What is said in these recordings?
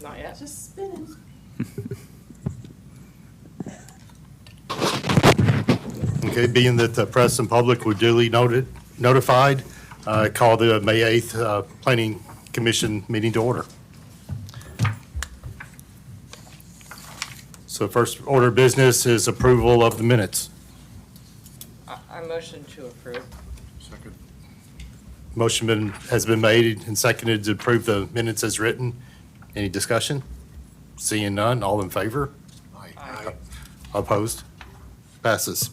Not yet. Just spinning. Okay, being that the press and public were duly notified, call the May 8th Planning Commission meeting to order. So first order of business is approval of the minutes. I motion to approve. Second. Has been made and seconded to approve the minutes as written. Any discussion? Seeing none, all in favor? Aye. Opposed? Passes.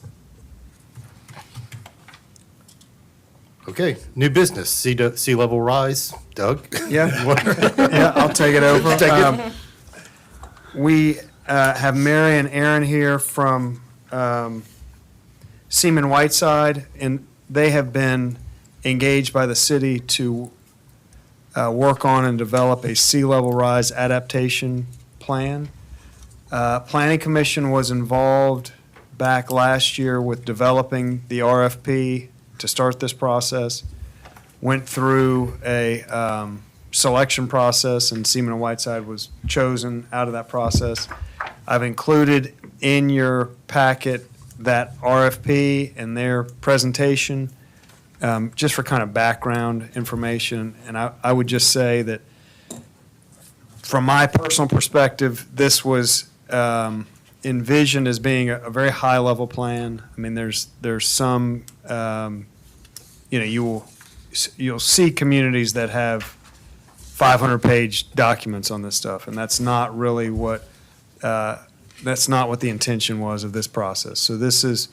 Okay, new business, sea level rise. Doug? Yeah, yeah, I'll take it over. Take it. We have Mary and Aaron here from Seaman Whiteside, and they have been engaged by the city to work on and develop a sea level rise adaptation plan. Planning Commission was involved back last year with developing the RFP to start this process. Went through a selection process, and Seaman and Whiteside was chosen out of that process. I've included in your packet that RFP and their presentation, just for kind of background information. And I would just say that from my personal perspective, this was envisioned as being a very high-level plan. I mean, there's some, you'll see communities that have 500-page documents on this stuff, and that's not really that's not what the intention was of this process. So this is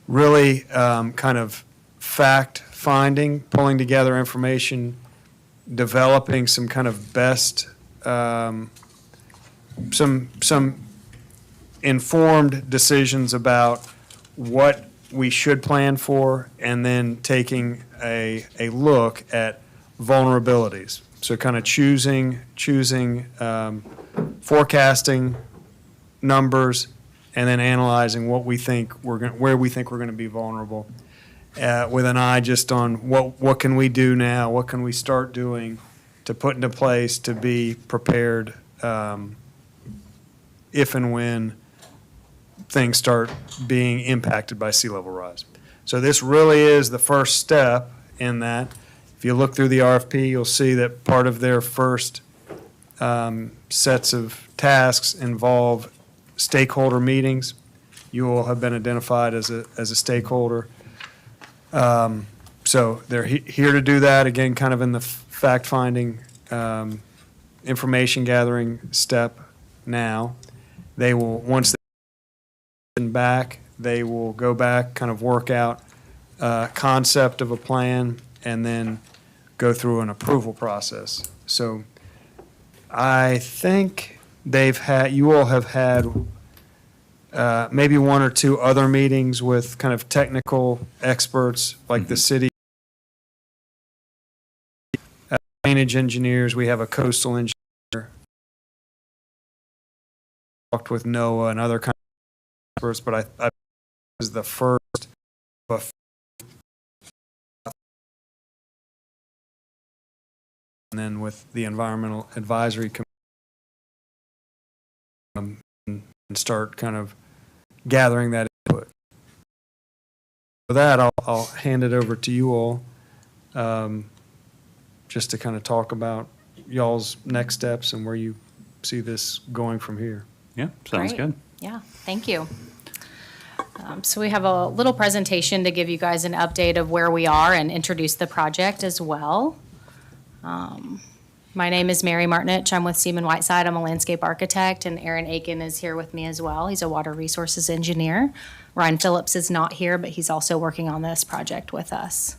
really kind of fact-finding, pulling together information, developing some kind of best, some informed decisions about what we should plan for, and then taking a look at vulnerabilities. So kind of choosing forecasting numbers, and then analyzing what we think where we think we're going to be vulnerable, with an eye just on what can we do now, what can we start doing to put into place to be prepared if and when things start being impacted by sea level rise. So this really is the first step in that. If you look through the RFP, you'll see that part of their first sets of tasks involve stakeholder meetings. You all have been identified as a stakeholder. So they're here to do that, again, kind of in the fact-finding, information gathering step now. They will, once they're back, they will go back, kind of work out concept of a plan, and then go through an approval process. So I think you all have had maybe one or two other meetings with kind of technical experts like the city, drainage engineers. We have a coastal engineer. Talked with NOAA and other kind of experts, but I was the first of and then with the Environmental Advisory Committee, and start kind of gathering that input. For that, I'll hand it over to you all, just to kind of talk about y'all's next steps and where you see this going from here. Yeah, sounds Great. good. Yeah, thank you. So we have a little presentation to give you guys an update of where we are and introduce the project as well. My name is Mary Martinich. I'm with Seaman Whiteside. I'm a landscape architect, and Aaron Aiken is here with me as well. He's a water resources engineer. Ryan Phillips is not here, but he's also working on this project with us.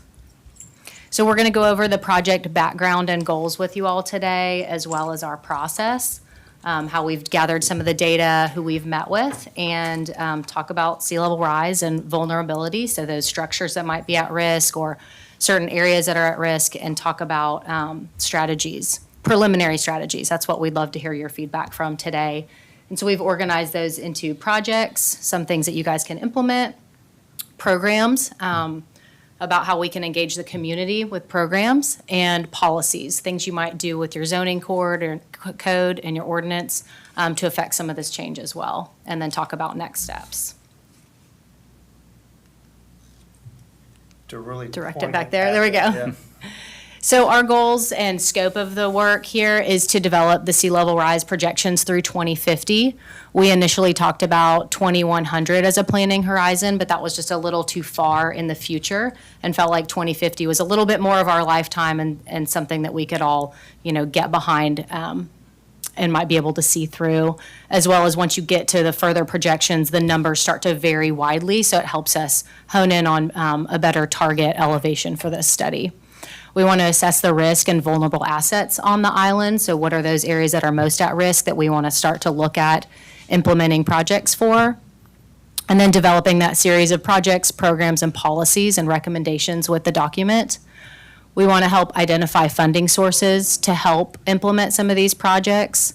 So we're going to go over the project background and goals with you all today, as well as our process, how we've gathered some of the data, who we've met with, and talk about sea level rise and vulnerability, so those structures that might be at risk or certain areas that are at risk, and talk about strategies, preliminary strategies. That's what we'd love to hear your feedback from today. And so we've organized those into projects, some things that you guys can implement, programs. about how we can engage the community with programs and policies, things you might do with your zoning code and your ordinance to affect some of this change as well, and then talk about next steps. To really Direct it point back there. There we go. Yeah. So our goals and scope of the work here is to develop the sea level rise projections through 2050. We initially talked about 2100 as a planning horizon, but that was just a little too far in the future and felt like 2050 was a little bit more of our lifetime and something that we could all, get behind and might be able to see through, as well as once you get to the further projections, the numbers start to vary widely, so it helps us hone in on a better target elevation for this study. We want to assess the risk and vulnerable assets on the island. So what are those areas that are most at risk that we want to start to look at implementing projects for? And then developing that series of projects, programs, and policies and recommendations with the document. We want to help identify funding sources to help implement some of these projects.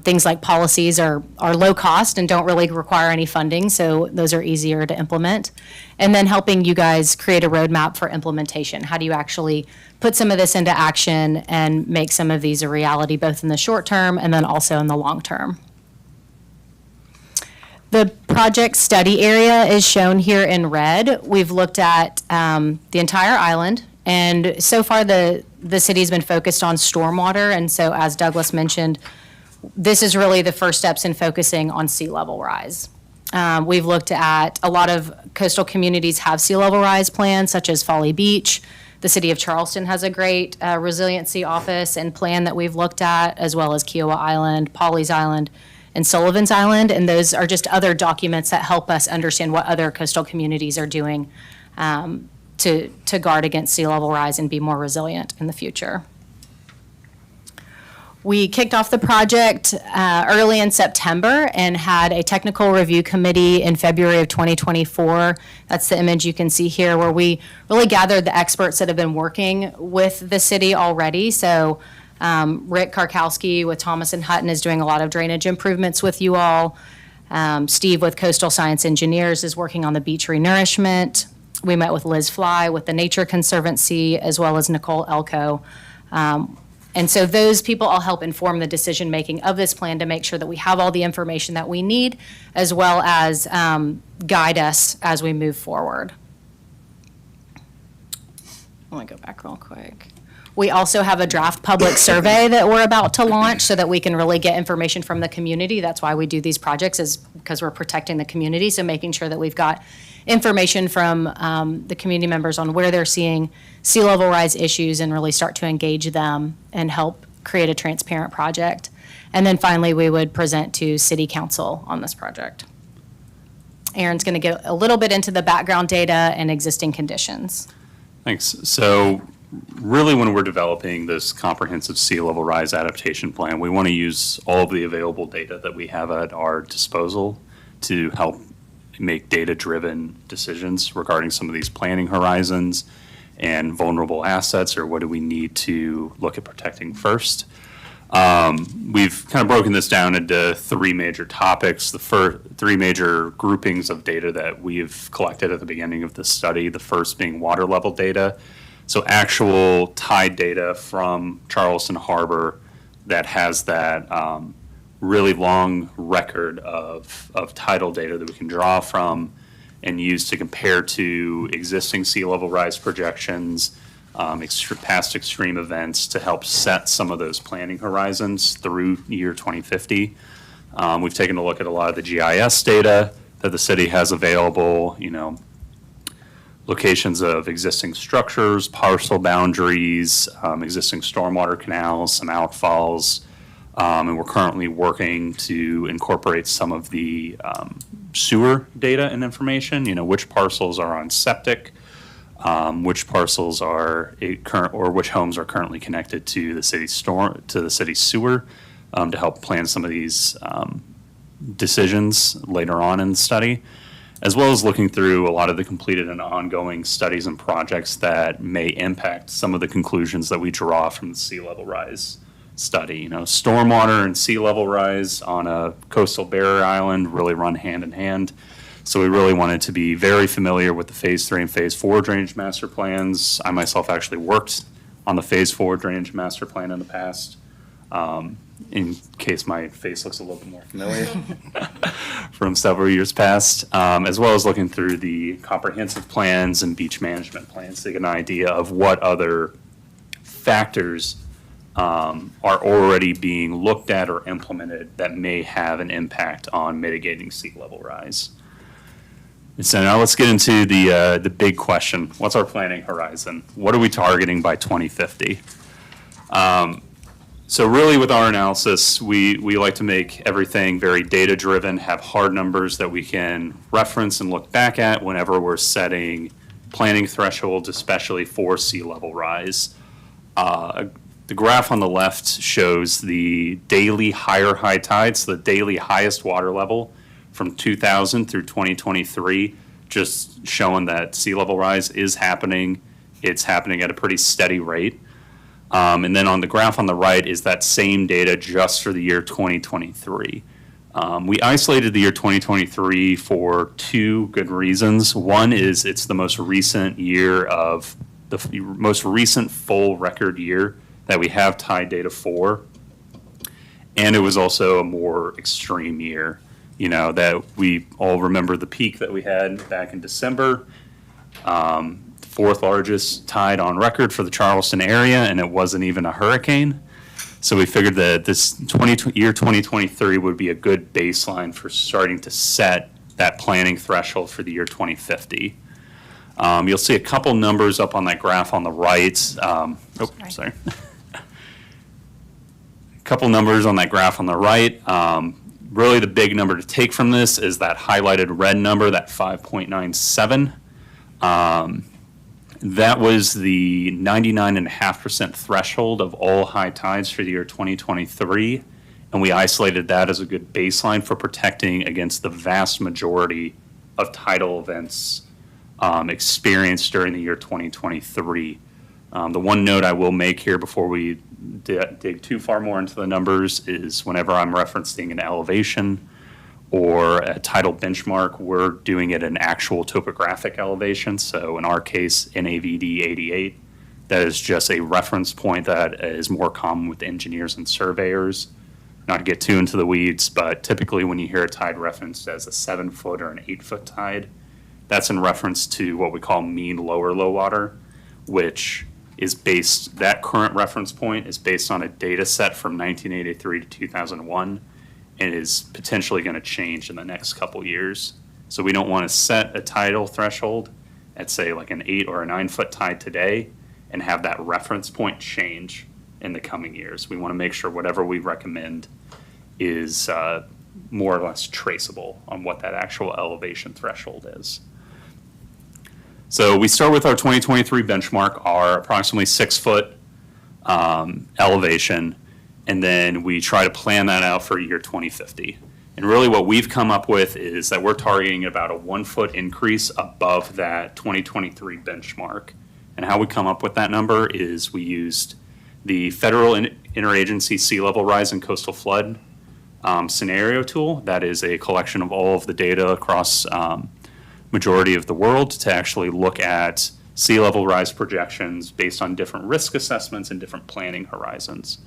Things like policies are low cost and don't really require any funding, so those are easier to implement. And then helping you guys create a roadmap for implementation. How do you actually put some of this into action and make some of these a reality, both in the short term and then also in the long term? The project study area is shown here in red. We've looked at the entire island, and so far the city's been focused on stormwater, and so as Douglas mentioned, this is really the first steps in focusing on sea level rise. We've looked at a lot of coastal communities have sea level rise plans, such as Folly Beach. The city of Charleston has a great resiliency office and plan that we've looked at, as well as Kiowa Island, Pawleys Island, and Sullivan's Island. And those are just other documents that help us understand what other coastal communities are doing to guard against sea level rise and be more resilient in the future. We kicked off the project early in September and had a technical review committee in February of 2024. That's the image you can see here, where we really gathered the experts that have been working with the city already. So Rick Karkowski with Thomas and Hutton is doing a lot of drainage improvements with you all. Steve with Coastal Science Engineers is working on the beach renourishment. We met with Liz Fly with the Nature Conservancy, as well as Nicole Elko. And so those people all help inform the decision-making of this plan to make sure that we have all the information that we need, as well as guide us as we move forward. Let me go back real quick. We also have a draft public survey that we're about to launch so that we can really get information from the community. That's why we do these projects, is because we're protecting the community, so making sure that we've got information from the community members on where they're seeing sea level rise issues and really start to engage them and help create a transparent project. And then finally, we would present to City Council on this project. Aaron's going to get a little bit into the background data and existing conditions. Thanks. So really, when we're developing this comprehensive sea level rise adaptation plan, we want to use all of the available data that we have at our disposal to help make data-driven decisions regarding some of these planning horizons and vulnerable assets, or what do we need to look at protecting first. We've kind of broken this down into three major topics. The first three major groupings of data that we've collected at the beginning of the study, the first being water level data. So actual tide data from Charleston Harbor that has that really long record of tidal data that we can draw from and use to compare to existing sea level rise projections, past extreme events, to help set some of those planning horizons through year 2050. We've taken a look at a lot of the GIS data that the city has available, locations of existing structures, parcel boundaries, existing stormwater canals, some outfalls, and we're currently working to incorporate some of the sewer data and information, which parcels are on septic, which parcels are which homes are currently connected to the city's sewer, to help plan some of these decisions later on in the study, as well as looking through a lot of the completed and ongoing studies and projects that may impact some of the conclusions that we draw from the sea level rise study. Stormwater and sea level rise on a coastal barrier island really run hand in hand. So we really wanted to be very familiar with the Phase 3 and Phase 4 drainage master plans. I myself actually worked on the Phase 4 drainage master plan in the past, in case my face looks a little bit more familiar from several years past, as well as looking through the comprehensive plans and beach management plans to get an idea of what other factors are already being looked at or implemented that may have an impact on mitigating sea level rise. And so now let's get into the big question. What's our planning horizon? What are we targeting by 2050? So really with our analysis, we like to make everything very data-driven, have hard numbers that we can reference and look back at whenever we're setting planning thresholds, especially for sea level rise. The graph on the left shows the daily higher high tides, the daily highest water level from 2000 through 2023, just showing that sea level rise is happening. It's happening at a pretty steady rate. And then on the graph on the right is that same data just for the year 2023. We isolated the year 2023 for two good reasons. One is it's the most recent year of the most recent full record year that we have tide data for. And it was also a more extreme year, you know, that we all remember the peak that we had back in December. Fourth largest tide on record for the Charleston area, and it wasn't even a hurricane. So we figured that this year 2023 would be a good baseline for starting to set that planning threshold for the year 2050. You'll see a couple numbers up on that graph on the right. Sorry. A couple numbers on that graph on the right. Really the big number to take from this is that highlighted red number, that 5.97. That was the 99.5% threshold of all high tides for the year 2023, and we isolated that as a good baseline for protecting against the vast majority of tidal events experienced during the year 2023. The one note I will make here before we dig too far more into the numbers is whenever I'm referencing an elevation or a tidal benchmark, we're doing it an actual topographic elevation. So in our case, NAVD 88, that is just a reference point that is more common with engineers and surveyors. Not to get too into the weeds, but typically when you hear a tide referenced as a 7-foot or an 8-foot tide, that's in reference to what we call mean lower low water, which is based, that current reference point is based on a data set from 1983 to 2001. And is potentially going to change in the next couple years. So we don't want to set a tidal threshold at, say, like an 8 or a 9-foot tide today and have that reference point change in the coming years. We want to make sure whatever we recommend is more or less traceable on what that actual elevation threshold is. So we start with our 2023 benchmark, our approximately 6-foot elevation. And then we try to plan that out for year 2050. And really what we've come up with is that we're targeting about a 1-foot increase above that 2023 benchmark. And how we come up with that number is we used the Federal Interagency Sea Level Rise and Coastal Flood scenario tool. That is a collection of all of the data across majority of the world to actually look at sea level rise projections based on different risk assessments and different planning horizons.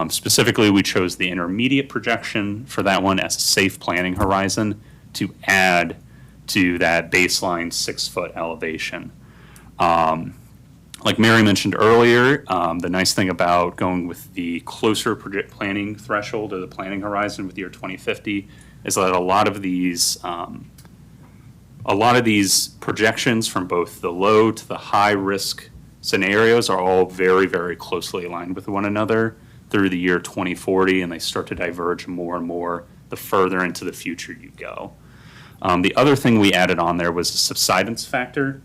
Specifically, we chose the intermediate projection for that one as a safe planning horizon to add to that baseline 6-foot elevation. Like Mary mentioned earlier, the nice thing about going with the closer planning threshold or the planning horizon with year 2050 is that a lot of these projections from both the low to the high risk scenarios are all very, very closely aligned with one another through the year 2040, and they start to diverge more and more the further into the future you go. The other thing we added on there was a subsidence factor.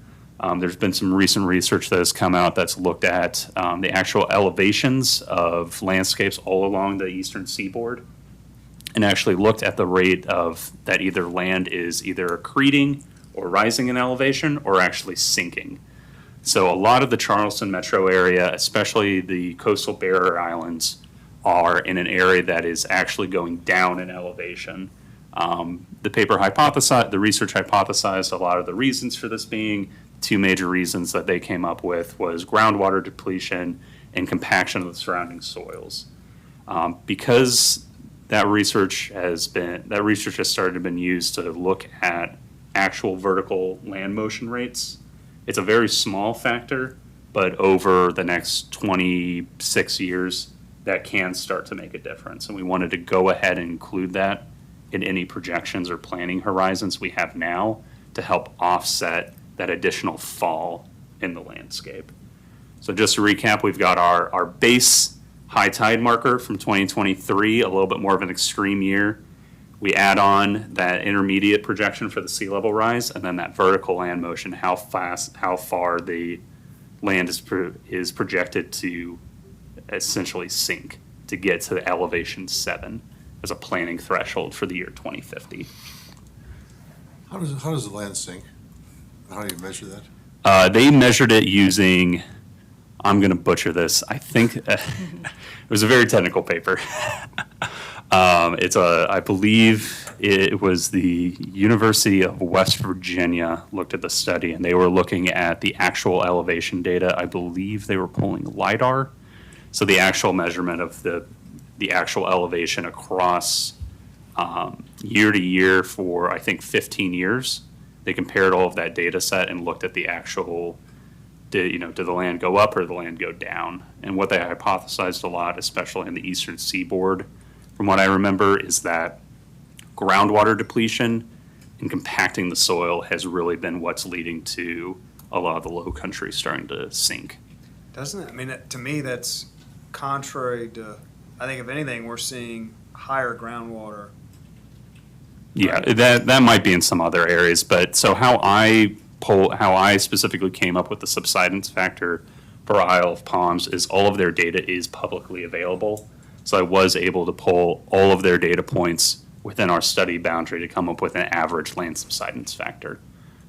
There's been some recent research that has come out that's looked at the actual elevations of landscapes all along the eastern seaboard and actually looked at the rate of that either land is either accreting or rising in elevation or actually sinking. So a lot of the Charleston metro area, especially the coastal barrier islands, are in an area that is actually going down in elevation. The research hypothesized a lot of the reasons for this being. Two major reasons that they came up with was groundwater depletion and compaction of the surrounding soils. Because that research has started to been used to look at actual vertical land motion rates. It's a very small factor, but over the next 26 years, that can start to make a difference. And we wanted to go ahead and include that in any projections or planning horizons we have now to help offset that additional fall in the landscape. So just to recap, we've got our base high tide marker from 2023, a little bit more of an extreme year. We add on that intermediate projection for the sea level rise, and then that vertical land motion, how far the land is projected to essentially sink to get to elevation 7 as a planning threshold for the year 2050. How does the land sink? How do you measure that? They measured it using, I'm going to butcher this, I think it was a very technical paper. I believe it was the University of West Virginia looked at the study, and they were looking at the actual elevation data. I believe they were pulling LiDAR. So the actual measurement of the actual elevation across year to year for, I think, 15 years. They compared all of that data set and looked at the actual, did the land go up or the land go down? And what they hypothesized a lot, especially in the eastern seaboard, from what I remember, is that groundwater depletion and compacting the soil has really been what's leading to a lot of the low country starting to sink. Doesn't it? I mean, to me, that's contrary to, I think if anything, we're seeing higher groundwater. Yeah, that might be in some other areas, but so how I specifically came up with the subsidence factor for Isle of Palms is all of their data is publicly available. So I was able to pull all of their data points within our study boundary to come up with an average land subsidence factor.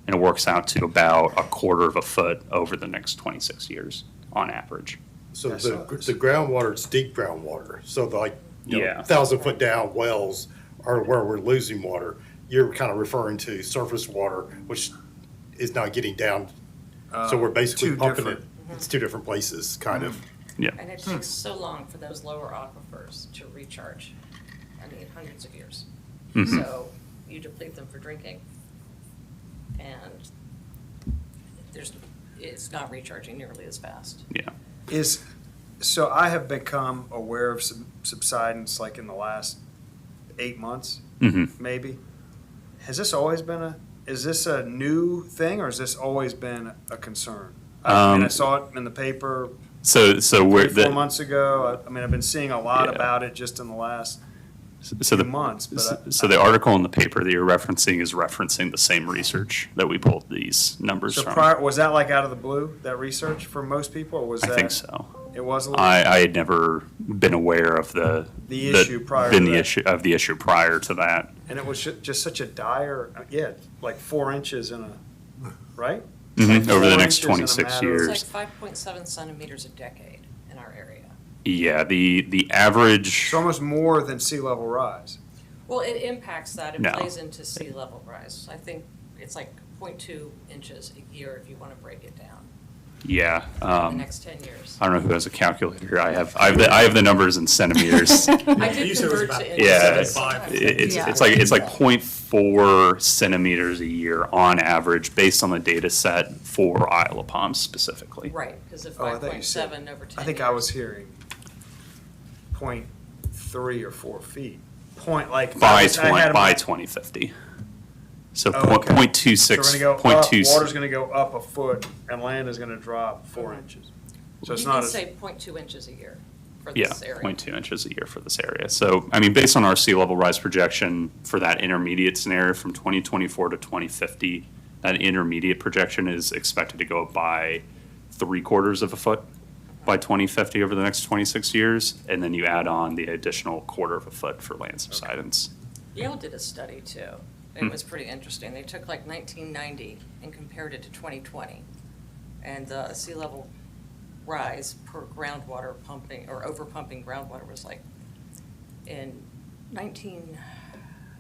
And it works out to about 1/4 of a foot over the next 26 years on average. So I saw the this. groundwater, it's deep groundwater. So like, Yeah. 1,000 foot down wells are where we're losing water. You're kind of referring to surface water, which is not getting down. So we're basically two pumping it. different- It's two different places, kind of. Yeah. And it takes so long for those lower aquifers to recharge. I mean, hundreds of years. Mhm. So you deplete them for drinking, and it's not recharging nearly as fast. Yeah. So I have become aware of subsidence like in the last 8 months, hmm maybe. Has this always been is this a new thing, or has this always been a concern? I mean, I saw it in the paper So we're 4 months ago. I mean, I've been seeing a lot Yeah. about it just in the last so the few months. But so the article in the paper that you're referencing is referencing the same research that we pulled these numbers so from. was that like out of the blue, that research for most people, or was I that? think so. It was a little. I had never been aware of the issue prior been to the that. issue of the issue prior to that. And it was just such a dire, like 4 inches in right? Mhm, over the 4 next inches in a 26 matter of- years. It's like 5.7 centimeters a decade in our area. Yeah, the average. It's almost more than sea level rise. Well, it impacts that. It No. plays into sea level rise. I think it's like 0.2 inches a year if you want to break it down Yeah. in the next 10 years. I don't know who has a calculator. I have the numbers in centimeters. I did convert to inches. Yeah, sometimes. it's like 0.4 centimeters a year on average based on the data set for Isle of Palms specifically. Right, because of Oh, I thought you said- 5.7 over 10 I think years. I was hearing 0.3 or 4 feet. Point like. By I had 'em- 2050. So Oh, okay. 0.26, So we're gonna go up, 0.26 water's gonna go up a foot and land is gonna drop 4 inches. So it's You not can as. say 0.2 inches a year for Yeah, this area. 0.2 inches a year for this area. So, I mean, based on our sea level rise projection for that intermediate scenario from 2024 to 2050, that intermediate projection is expected to go up by 3/4 of a foot by 2050 over the next 26 years. And then you add on the additional 1/4 of a foot for land subsidence. Yale did a study too. It was pretty interesting. They took like 1990 and compared it to 2020. And the sea level rise per groundwater pumping or over pumping groundwater was like in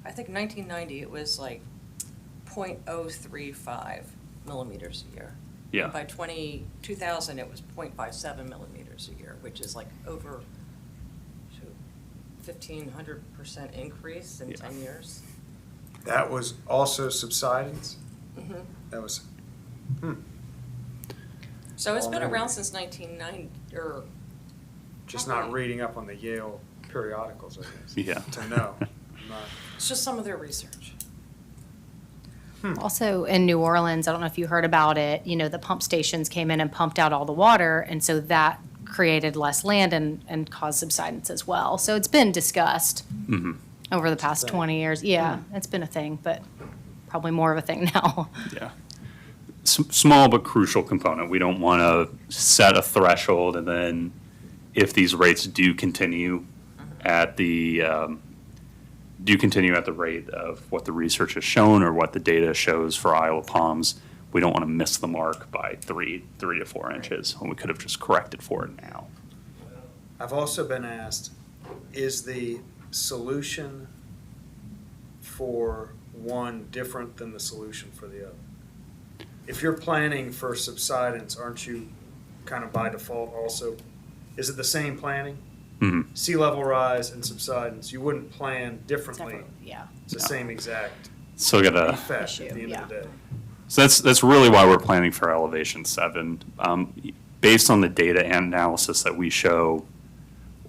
I think 1990, it was like 0.035 millimeters a year. Yeah. And by 2000, it was 0.57 millimeters a year, which is like over 1,500% increase in Yeah. 10 years. That was also subsidence? Mhm. That was, So it's been Already. around since 1990, or just not reading up on the Yale periodicals, I guess. Yeah. To know. I'm not- it's just some of their research. Also in New Orleans, I don't know if you heard about it, the pump stations came in and pumped out all the water, and so that created less land and caused subsidence as well. So it's been discussed over the past 20 years. Yeah, it's been a thing, but probably more of a thing now. Yeah. Small but crucial component. We don't want to set a threshold and then if these rates do continue at the rate of what the research has shown or what the data shows for Isle of Palms, we don't want to miss the mark by 3 to 4 inches when we could have just corrected for it now. I've also been asked, is the solution for one different than the solution for the other? If you're planning for subsidence, aren't you kind of by default also, is it the same planning? Mhm. Sea level rise and subsidence, you wouldn't plan differently. Separate, yeah. It's the same exact So we got to. effect at Issue, the end yeah. of the day. So that's really why we're planning for elevation 7. Based on the data analysis that we show,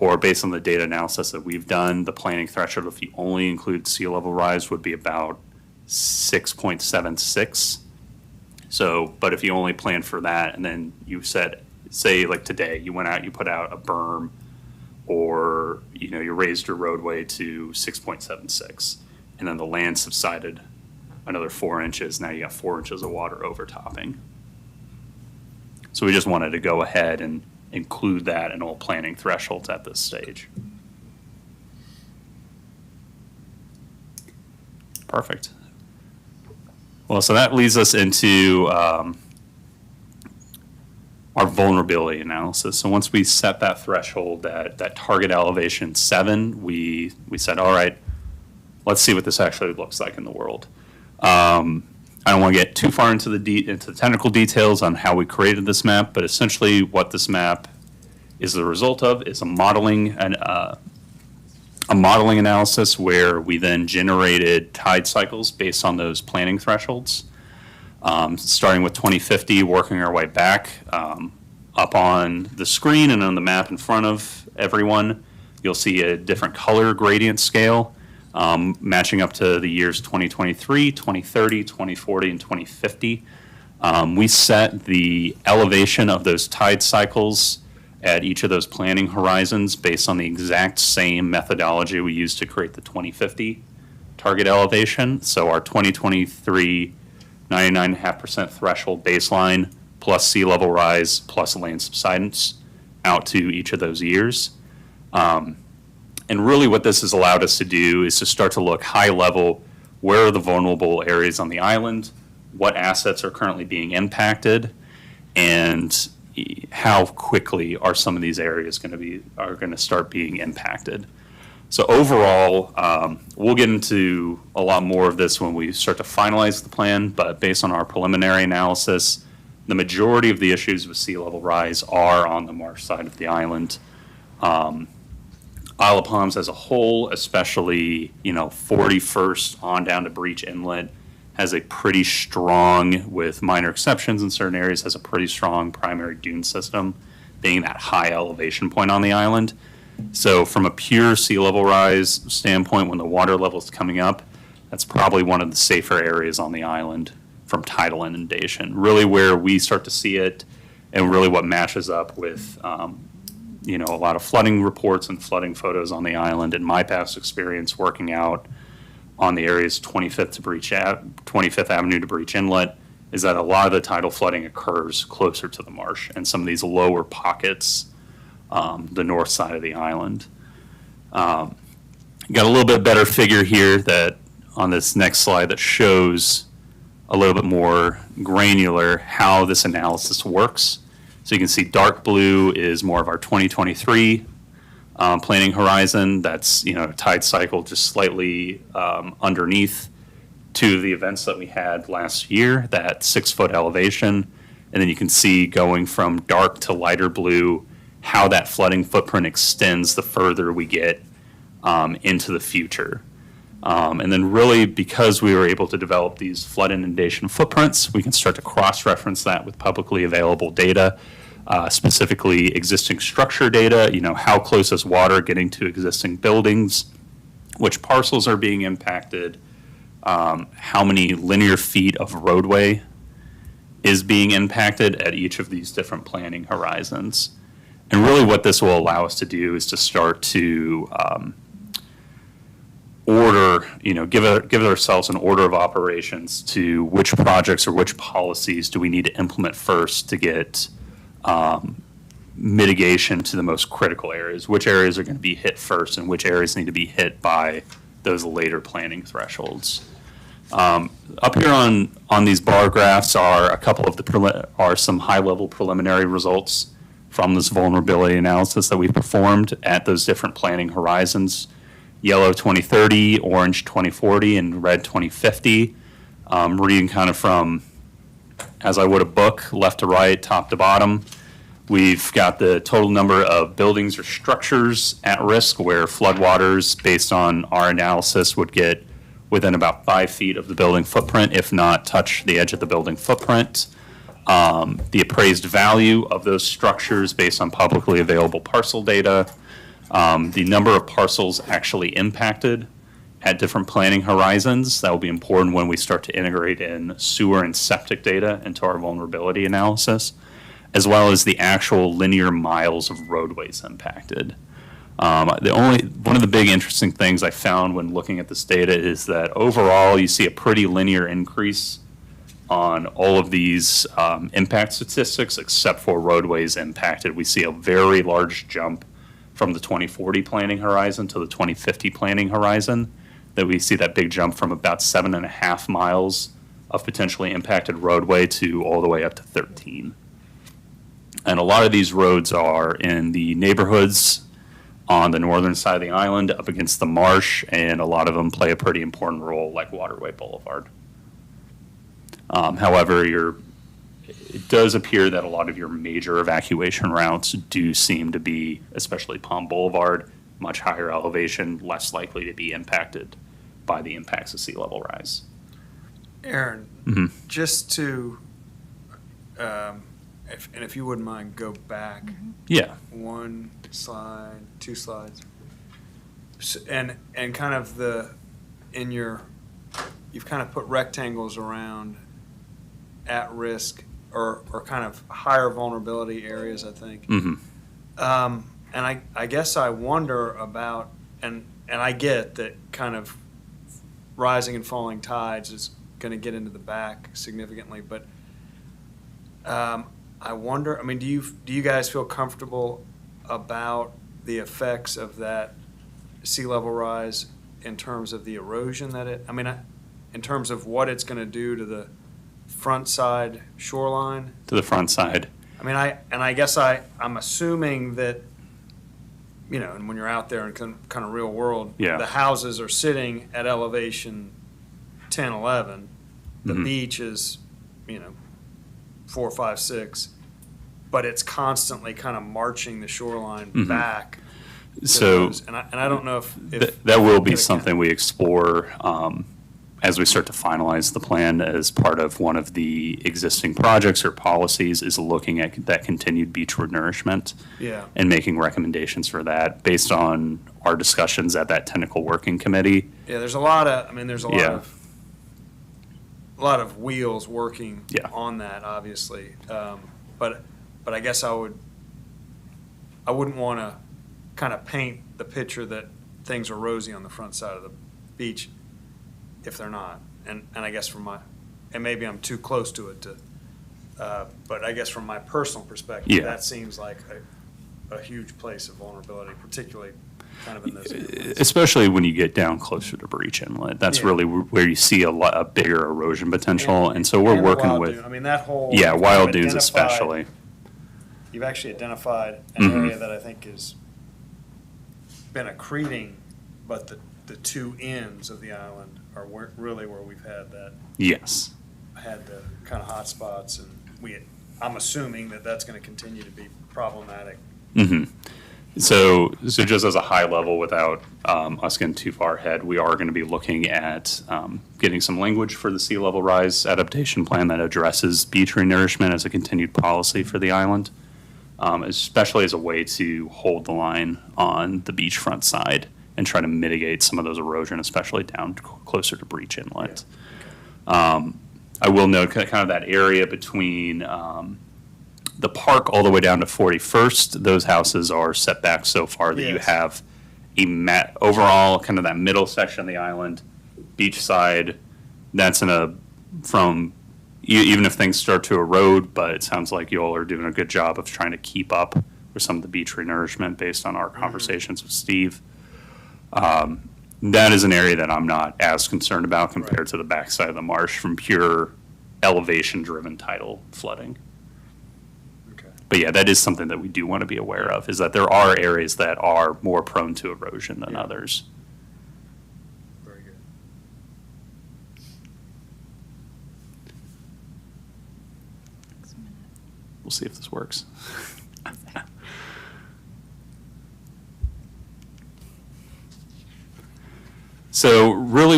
or based on the data analysis that we've done, the planning threshold, if you only include sea level rise, would be about 6.76. So, but if you only plan for that, and then you say like today, you went out, you put out a berm, or you raised your roadway to 6.76, and then the land subsided another 4 inches. Now you got 4 inches of water overtopping. So we just wanted to go ahead and include that in all planning thresholds at this stage. Perfect. Well, so that leads us into our vulnerability analysis. So once we set that threshold, that target elevation 7, we said, all right, let's see what this actually looks like in the world. I don't want to get too far into the technical details on how we created this map, but essentially what this map is the result of is a modeling analysis where we then generated tide cycles based on those planning thresholds, starting with 2050, working our way back up on the screen and on the map in front of everyone. You'll see a different color gradient scale. Matching up to the years 2023, 2030, 2040, and 2050. We set the elevation of those tide cycles at each of those planning horizons based on the exact same methodology we used to create the 2050 target elevation. So our 2023 99.5% threshold baseline plus sea level rise plus land subsidence out to each of those years. And really what this has allowed us to do is to start to look high level, where are the vulnerable areas on the island, what assets are currently being impacted, and how quickly are some of these areas going to start being impacted. So overall, we'll get into a lot more of this when we start to finalize the plan, but based on our preliminary analysis, the majority of the issues with sea level rise are on the marsh side of the island. Isle of Palms as a whole, especially 41st on down to Breach Inlet, has a pretty strong, with minor exceptions in certain areas, has a pretty strong primary dune system, being that high elevation point on the island. So from a pure sea level rise standpoint, when the water level is coming up, that's probably one of the safer areas on the island from tidal inundation. Really where we start to see it, and really what matches up with a lot of flooding reports and flooding photos on the island. In my past experience working out on the areas 25th Avenue to Breach Inlet, is that a lot of the tidal flooding occurs closer to the marsh and some of these lower pockets, the north side of the island. Got a little bit better figure here that on this next slide that shows a little bit more granular how this analysis works. So you can see dark blue is more of our 2023 planning horizon. That's, tide cycle just slightly underneath two of the events that we had last year, that 6-foot elevation. And then you can see going from dark to lighter blue, how that flooding footprint extends the further we get into the future. And then really, because we were able to develop these flood inundation footprints, we can start to cross-reference that with publicly available data, specifically existing structure data, how close is water getting to existing buildings, which parcels are being impacted, how many linear feet of roadway is being impacted at each of these different planning horizons. And really what this will allow us to do is to start to give ourselves an order of operations to which projects or which policies do we need to implement first to get mitigation to the most critical areas, which areas are going to be hit first and which areas need to be hit by those later planning thresholds. Up here on these bar graphs are a couple of some high-level preliminary results from this vulnerability analysis that we performed at those different planning horizons. Yellow 2030, orange 2040, and red 2050. Reading kind of from, as I would a book, left to right, top to bottom. We've got the total number of buildings or structures at risk where floodwaters, based on our analysis, would get within about 5 feet of the building footprint, if not touch the edge of the building footprint. The appraised value of those structures based on publicly available parcel data. The number of parcels actually impacted at different planning horizons. That will be important when we start to integrate in sewer and septic data into our vulnerability analysis, as well as the actual linear miles of roadways impacted. One of the big interesting things I found when looking at this data is that overall you see a pretty linear increase on all of these impact statistics except for roadways impacted. We see a very large jump from the 2040 planning horizon to the 2050 planning horizon, that we see that big jump from about 7.5 miles of potentially impacted roadway to all the way up to 13. And a lot of these roads are in the neighborhoods on the northern side of the island up against the marsh, and a lot of them play a pretty important role, like Waterway Boulevard. However, it does appear that a lot of your major evacuation routes do seem to be, especially Palm Boulevard, much higher elevation, less likely to be impacted by the impacts of sea level rise. Aaron, Mhm. just to, if you wouldn't mind, go back Yeah. 1 slide, 2 slides. And kind of you've kind of put rectangles around at risk or kind of higher vulnerability areas, I think. hmm And I guess I wonder about, and I get that kind of rising and falling tides is going to get into the back significantly, but I wonder, do you guys feel comfortable about the effects of that sea level rise in terms of the erosion in terms of what it's going to do to the front side shoreline? To the front side. I guess I'm assuming that, and when you're out there in kind of real world, Yeah. the houses are sitting at elevation 10, 11. The Mhm. beach is, 4, 5, 6, but it's constantly kind of marching the shoreline Mhm. back. to So those. And I don't know if that will be Get a something we explore as we start to finalize the plan as part of one of the existing projects or policies, is looking at that continued beachward nourishment Yeah. and making recommendations for that based on our discussions at that technical working committee. Yeah, there's a lot of, there's Yeah. a lot of wheels working Yeah. on that, obviously. But I guess I wouldn't want to kind of paint the picture that things are rosy on the front side of the beach if they're not. And I guess and maybe I'm too close to it but I guess from my personal perspective, Yeah. that seems like a huge place of vulnerability, particularly kind of in those areas. Especially when you get down closer to Breach Inlet. That's Yeah. really where you see a bigger erosion potential. And so we're And the working wild with, dune. That whole. yeah, you've wild identified- dunes especially. You've actually identified an Mhm. area that I think is been accreting, but the two ends of the island are really where we've had Yes. the kind of hot spots, and I'm assuming that that's going to continue to be problematic. hmm So just as a high level, without us getting too far ahead, we are going to be looking at getting some language for the sea level rise adaptation plan that addresses beach renourishment as a continued policy for the island, especially as a way to hold the line on the beachfront side and try to mitigate some of those erosion, especially down closer to Breach Inlet. I will note kind of that area between the park all the way down to 41st, those houses are set back so far that you Yes. have overall kind of that middle section of the island, beach side, that's even if things start to erode, but it sounds like you all are doing a good job of trying to keep up with some of the beach renourishment based on our conversations with Steve. That is an area that I'm not as concerned about compared to the backside of the marsh from pure elevation-driven tidal flooding. Okay. But yeah, that is something that we do want to be aware of, is that there are areas that are more prone to erosion than others. Very good. We'll see if this works. So really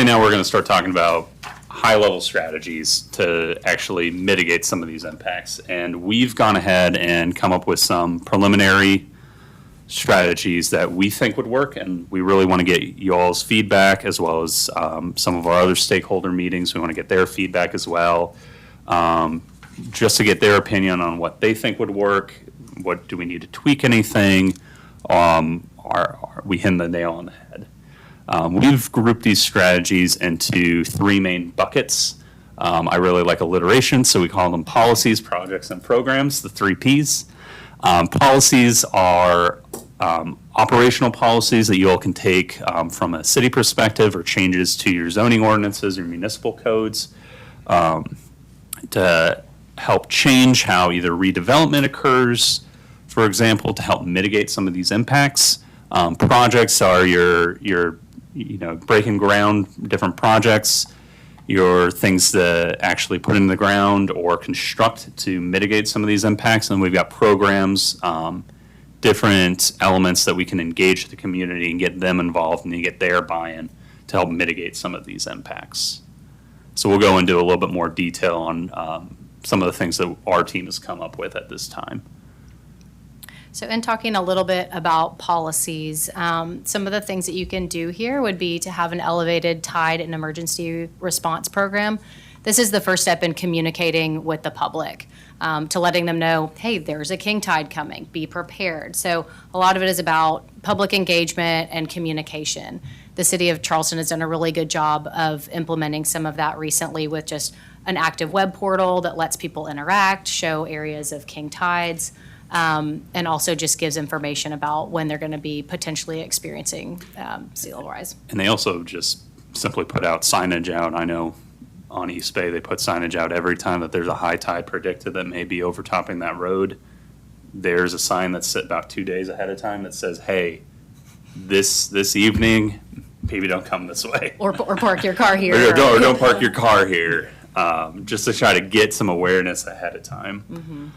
now we're going to start talking about high-level strategies to actually mitigate some of these impacts. And we've gone ahead and come up with some preliminary strategies that we think would work, and we really want to get you all's feedback as well as some of our other stakeholder meetings. We want to get their feedback as well, just to get their opinion on what they think would work. What do we need to tweak anything? Are we hitting the nail on the head? We've grouped these strategies into three main buckets. I really like alliteration, so we call them policies, projects, and programs, the three Ps. Policies are operational policies that you all can take from a city perspective or changes to your zoning ordinances or municipal codes to help change how either redevelopment occurs, for example, to help mitigate some of these impacts. Projects are your breaking ground, different projects, your things to actually put in the ground or construct to mitigate some of these impacts. And we've got programs, different elements that we can engage the community and get them involved and get their buy-in to help mitigate some of these impacts. So we'll go into a little bit more detail on some of the things that our team has come up with at this time. So in talking a little bit about policies, some of the things that you can do here would be to have an elevated tide and emergency response program. This is the first step in communicating with the public, to letting them know, hey, there's a king tide coming, be prepared. So a lot of it is about public engagement and communication. The city of Charleston has done a really good job of implementing some of that recently with just an active web portal that lets people interact, show areas of king tides, and also just gives information about when they're going to be potentially experiencing sea level rise. And they also just simply put out signage out. I know on East Bay, they put signage out every time that there's a high tide predicted that may be overtopping that road. There's a sign that's set about 2 days ahead of time that says, hey, this evening, maybe don't come this way. Or park your car here. Or don't park your car here, just to try to get some awareness ahead of time.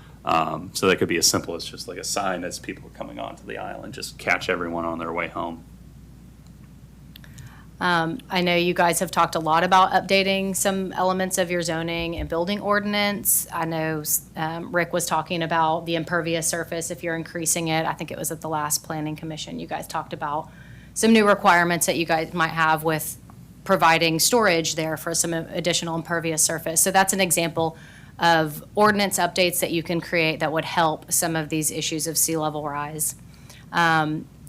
So that could be as simple as just like a sign as people are coming onto the island, just catch everyone on their way home. I know you guys have talked a lot about updating some elements of your zoning and building ordinance. I know Rick was talking about the impervious surface, if you're increasing it. I think it was at the last planning commission. You guys talked about some new requirements that you guys might have with providing storage there for some additional impervious surface. So that's an example of ordinance updates that you can create that would help some of these issues of sea level rise.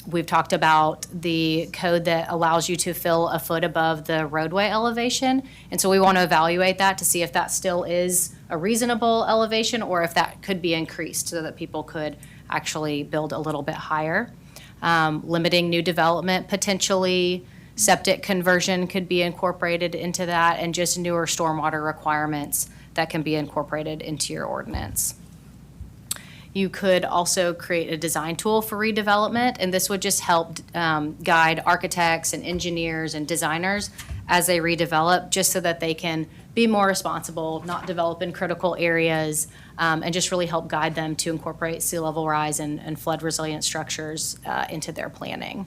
We've talked about the code that allows you to fill a foot above the roadway elevation. And so we want to evaluate that to see if that still is a reasonable elevation or if that could be increased so that people could actually build a little bit higher. Limiting new development, potentially septic conversion could be incorporated into that, and just newer stormwater requirements that can be incorporated into your ordinance. You could also create a design tool for redevelopment, and this would just help guide architects and engineers and designers as they redevelop, just so that they can be more responsible, not develop in critical areas, and just really help guide them to incorporate sea level rise and flood resilient structures into their planning.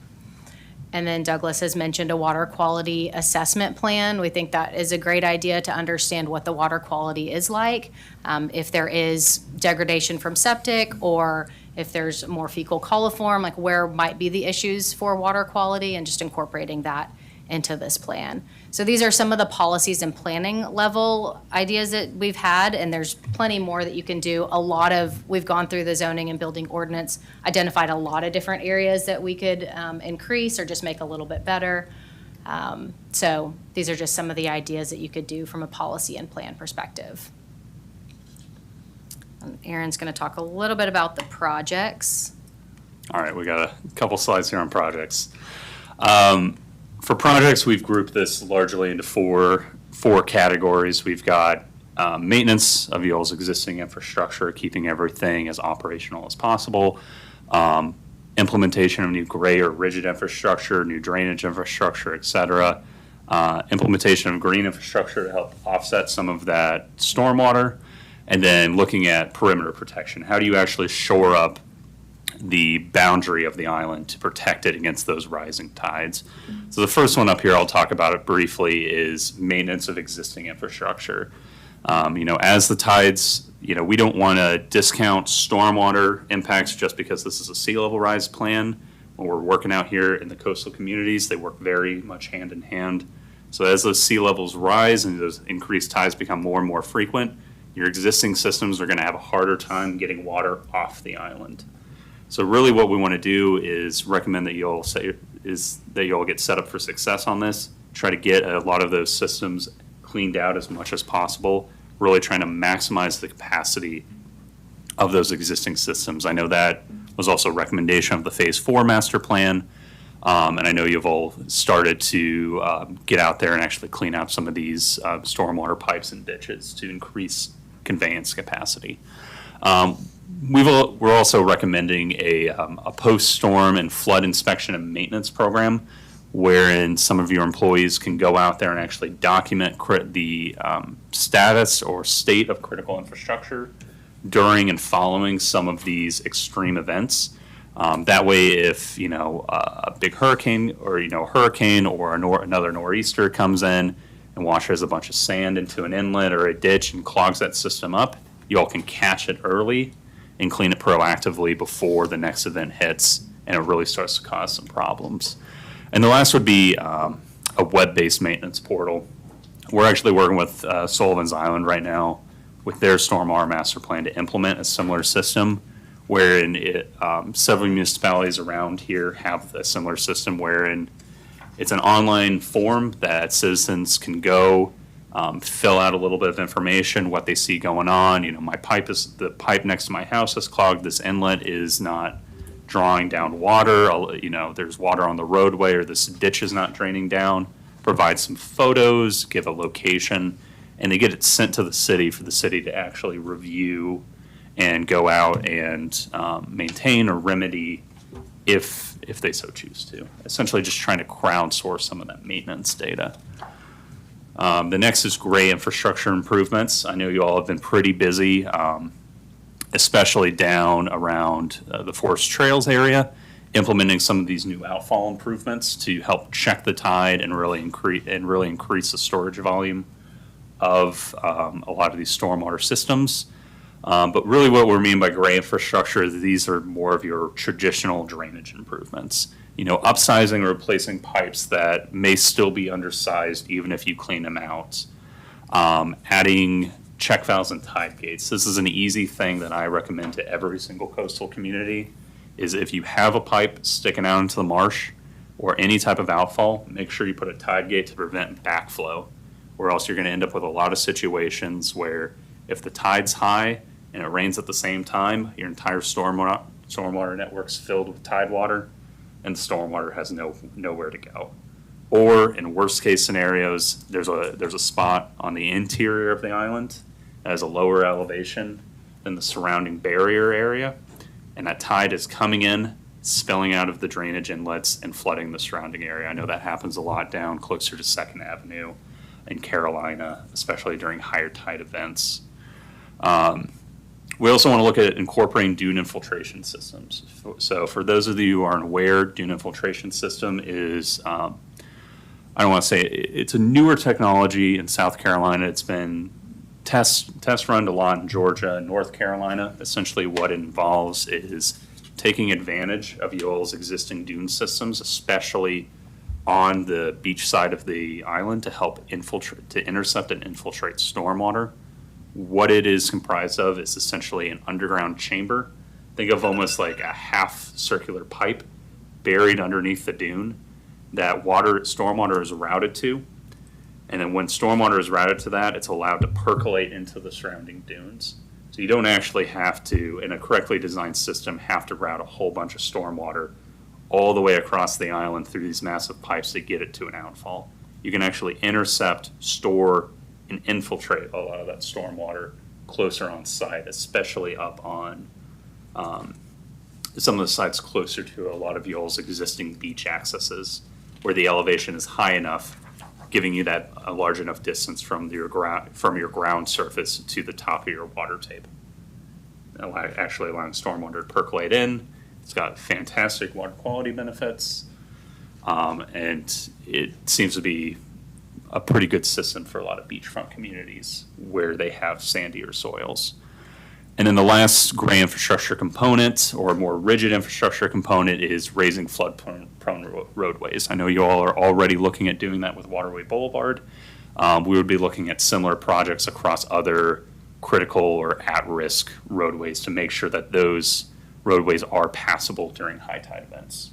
And then Douglas has mentioned a water quality assessment plan. We think that is a great idea to understand what the water quality is like. If there is degradation from septic, or if there's more fecal coliform, like where might be the issues for water quality, and just incorporating that into this plan. So these are some of the policies and planning level ideas that we've had, and there's plenty more that you can do. We've gone through the zoning and building ordinance, identified a lot of different areas that we could increase or just make a little bit better. So these are just some of the ideas that you could do from a policy and plan perspective. And Aaron's going to talk a little bit about the projects. All right, we got a couple slides here on projects. For projects, we've grouped this largely into four categories. We've got maintenance of y'all's existing infrastructure, keeping everything as operational as possible. Implementation of new gray or rigid infrastructure, new drainage infrastructure, et cetera. Implementation of green infrastructure to help offset some of that stormwater. And then looking at perimeter protection. How do you actually shore up the boundary of the island to protect it against those rising tides? So the first one up here, I'll talk about it briefly, is maintenance of existing infrastructure. As the tides, we don't want to discount stormwater impacts just because this is a sea level rise plan. When we're working out here in the coastal communities, they work very much hand in hand. So as those sea levels rise and those increased tides become more and more frequent, your existing systems are going to have a harder time getting water off the island. So really what we want to do is recommend that you'll get set up for success on this. Try to get a lot of those systems cleaned out as much as possible, really trying to maximize the capacity of those existing systems. I know that was also a recommendation of the Phase 4 master plan, and I know you've all started to get out there and actually clean out some of these stormwater pipes and ditches to increase conveyance capacity. We're also recommending a post-storm and flood inspection and maintenance program, wherein some of your employees can go out there and actually document the status or state of critical infrastructure during and following some of these extreme events. That way, if a big hurricane or another nor'easter comes in and washes a bunch of sand into an inlet or a ditch and clogs that system up, you all can catch it early and clean it proactively before the next event hits and it really starts to cause some problems. And the last would be a web-based maintenance portal. We're actually working with Sullivan's Island right now with their stormwater master plan to implement a similar system, wherein several municipalities around here have a similar system wherein it's an online form that citizens can go fill out a little bit of information, what they see going on. The pipe next to my house is clogged. This inlet is not drawing down water. There's water on the roadway, or this ditch is not draining down. Provide some photos, give a location, and they get it sent to the city for the city to actually review and go out and maintain or remedy if they so choose to. Essentially just trying to crowdsource some of that maintenance data. The next is gray infrastructure improvements. I know you all have been pretty busy, especially down around the Forest Trails area, implementing some of these new outfall improvements to help check the tide and really increase the storage volume of a lot of these stormwater systems. But really what we mean by gray infrastructure is these are more of your traditional drainage improvements. Upsizing or replacing pipes that may still be undersized even if you clean them out. Adding check valves and tide gates. This is an easy thing that I recommend to every single coastal community, is if you have a pipe sticking out into the marsh or any type of outfall, make sure you put a tide gate to prevent backflow, or else you're going to end up with a lot of situations where if the tide's high and it rains at the same time, your entire stormwater network's filled with tide water, and the stormwater has nowhere to go. Or in worst case scenarios, there's a spot on the interior of the island that has a lower elevation than the surrounding barrier area. And that tide is coming in, spilling out of the drainage inlets and flooding the surrounding area. I know that happens a lot down closer to Second Avenue in Carolina, especially during higher tide events. We also want to look at incorporating dune infiltration systems. So for those of you who aren't aware, dune infiltration system is, I don't want to say it's a newer technology in South Carolina. It's been test run a lot in Georgia and North Carolina. Essentially what it involves is taking advantage of y'all's existing dune systems, especially on the beach side of the island, to help intercept and infiltrate stormwater. What it is comprised of is essentially an underground chamber. Think of almost like a half circular pipe buried underneath the dune that stormwater is routed to. And then when stormwater is routed to that, it's allowed to percolate into the surrounding dunes. So you don't actually have to, in a correctly designed system, have to route a whole bunch of stormwater all the way across the island through these massive pipes to get it to an outfall. You can actually intercept, store, and infiltrate a lot of that stormwater closer on site, especially up on some of the sites closer to a lot of y'all's existing beach accesses, where the elevation is high enough, giving you that a large enough distance from your ground surface to the top of your water table, actually allowing stormwater to percolate in. It's got fantastic water quality benefits, and it seems to be a pretty good system for a lot of beachfront communities where they have sandier soils. And then the last gray infrastructure component, or more rigid infrastructure component, is raising flood-prone roadways. I know you all are already looking at doing that with Waterway Boulevard. We would be looking at similar projects across other critical or at-risk roadways to make sure that those roadways are passable during high tide events.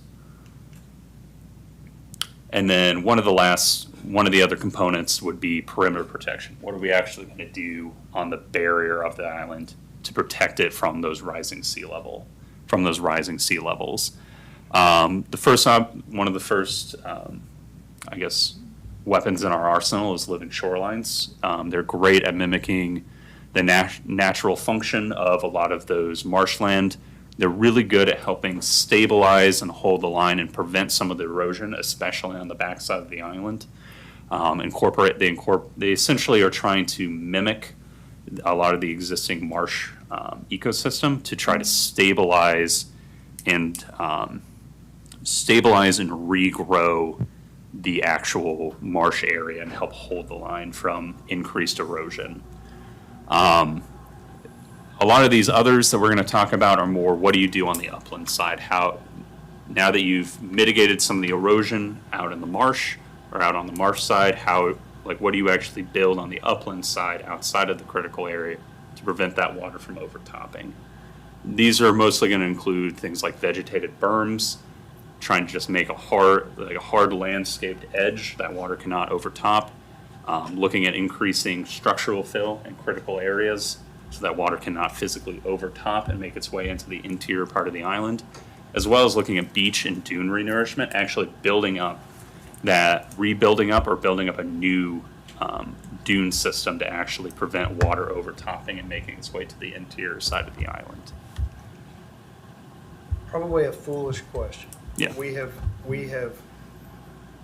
And then one of the other components would be perimeter protection. What are we actually going to do on the barrier of the island to protect it from those rising sea levels? One of the first, I guess, weapons in our arsenal is living shorelines. They're great at mimicking the natural function of a lot of those marshland. They're really good at helping stabilize and hold the line and prevent some of the erosion, especially on the backside of the island. They essentially are trying to mimic a lot of the existing marsh ecosystem to try to stabilize and regrow the actual marsh area and help hold the line from increased erosion. A lot of these others that we're going to talk about are more, what do you do on the upland side? Now that you've mitigated some of the erosion out in the marsh or out on the marsh side, what do you actually build on the upland side outside of the critical area to prevent that water from overtopping? These are mostly going to include things like vegetated berms, trying to just make a hard landscaped edge that water cannot overtop, looking at increasing structural fill in critical areas so that water cannot physically overtop and make its way into the interior part of the island, as well as looking at beach and dune renourishment, actually building up a new dune system to actually prevent water overtopping and making its way to the interior side of the island. Probably a foolish question. Yeah. We have